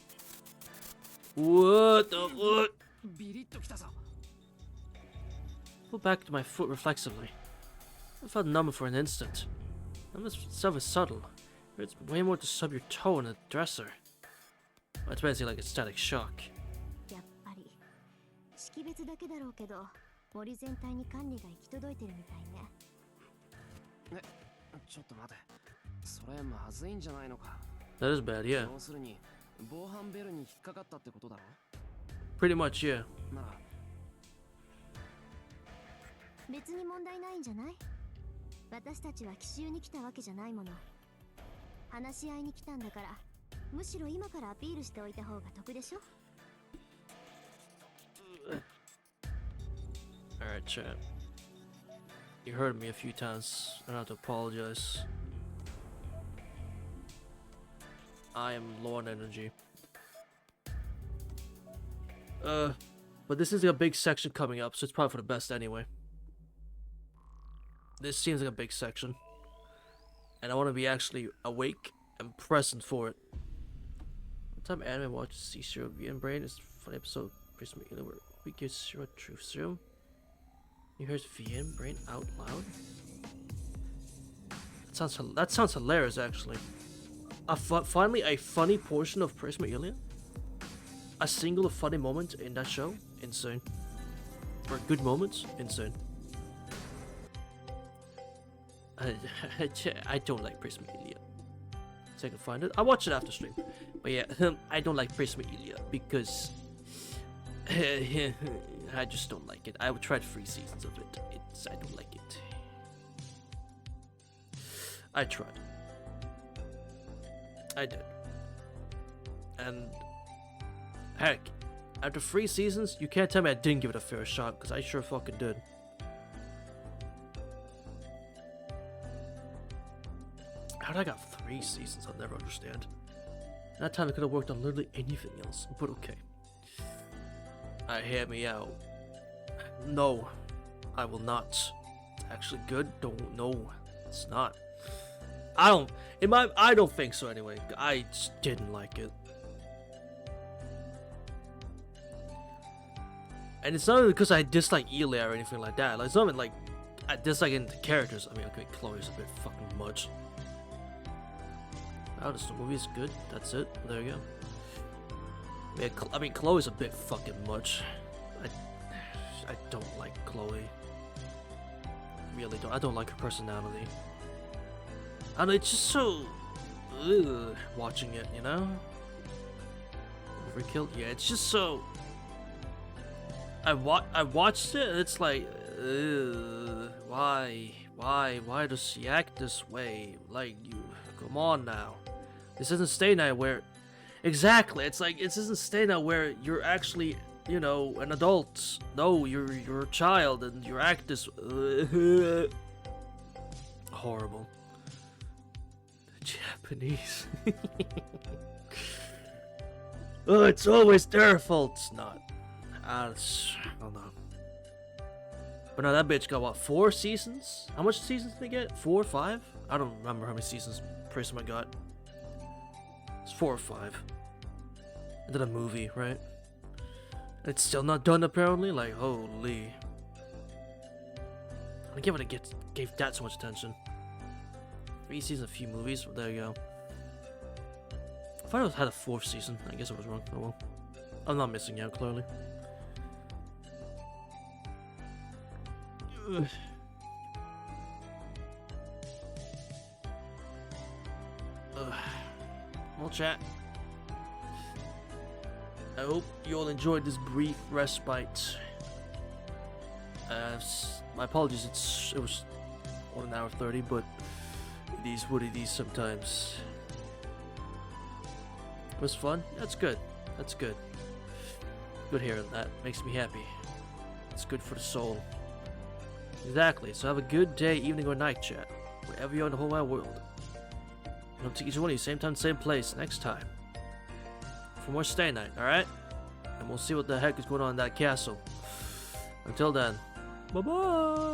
what the fuck? ビリッときたぞ。 Pull back to my foot reflexively. I felt numb for an instant. Numb stuff is subtle. It's way more to sub your toe in a dresser. Well, it's basically like a static shock. やっぱり識別だけだろうけど、森全体に管理が行き届いてるみたいね。ちょっと待て。それまずいんじゃないのか。 That is bad, yeah. 要するに防犯ベルに引っかかったってことだろ。 Pretty much, yeah. なら別に問題ないんじゃない？私たちは奇襲に来たわけじゃないもの。話し合いに来たんだから、むしろ今からアピールしておいた方が得でしょ？ Alright, chat. You heard me a few times. I don't have to apologize. I am low on energy. But this is a big section coming up, so it's probably for the best anyway. This seems like a big section. And I want to be actually awake and present for it. What time anime watch see Zero V and Brain is funny episode Christmas where we give Zero truth serum. You heard V and Brain out loud? That sounds hilarious actually. Finally a funny portion of Prisma Alien? A single funny moment in that show? Insane. Or good moments? Insane. I don't like Prisma Alien. So I can find it. I'll watch it after stream. But yeah, I don't like Prisma Alien because I just don't like it. I tried 3 seasons of it. I don't like it. I tried. I did. And heck, after 3 seasons, you can't tell me I didn't give it a fair shot, because I sure fucking did. How did I got 3 seasons? I'll never understand. That time I could have worked on literally anything else, but okay. Alright, hear me out. No, I will not. It's actually good. Don't. No, it's not. I don't think so anyway. I just didn't like it. And it's not because I dislike Elia or anything like that. Like, it's not even like I dislike the characters. I mean, okay, Chloe's a bit fucking much. Oh, this movie is good. That's it. There you go. Yeah, I mean, Chloe's a bit fucking much. I don't like Chloe. Really don't. I don't like her personality. And it's just so watching it, you know? Overkill? Yeah, it's just so. I watched it and it's like, why does she act this way? Like, you, come on now. This isn't Stay Night where, exactly, it's like, this isn't Stay Night where you're actually, you know, an adult. No, you're a child and you act this, horrible. Japanese. Oh, it's always their fault. It's not. I don't know. But no, that bitch got what, 4 seasons? How much seasons did they get? 4 or 5? I don't remember how many seasons Prisma got. It's 4 or 5. And then a movie, right? And it's still not done apparently? Like, holy. I can't believe it gave that so much attention. 3 seasons, a few movies. Well, there you go. I thought it had a 4th season. I guess I was wrong. Oh well. I'm not missing out, clearly. Well, chat. I hope you all enjoyed this brief respite. My apologies, it was 1 hour 30, but it is what it is sometimes. It was fun? That's good. That's good. Good hearing that. Makes me happy. It's good for the soul. Exactly. So have a good day, evening, or night, chat. Wherever you are in the whole wide world. And I'll take each one of you same time, same place next time. For more Stay Night, alright? and we'll see what the heck is going on in that castle. Until then, bye bye.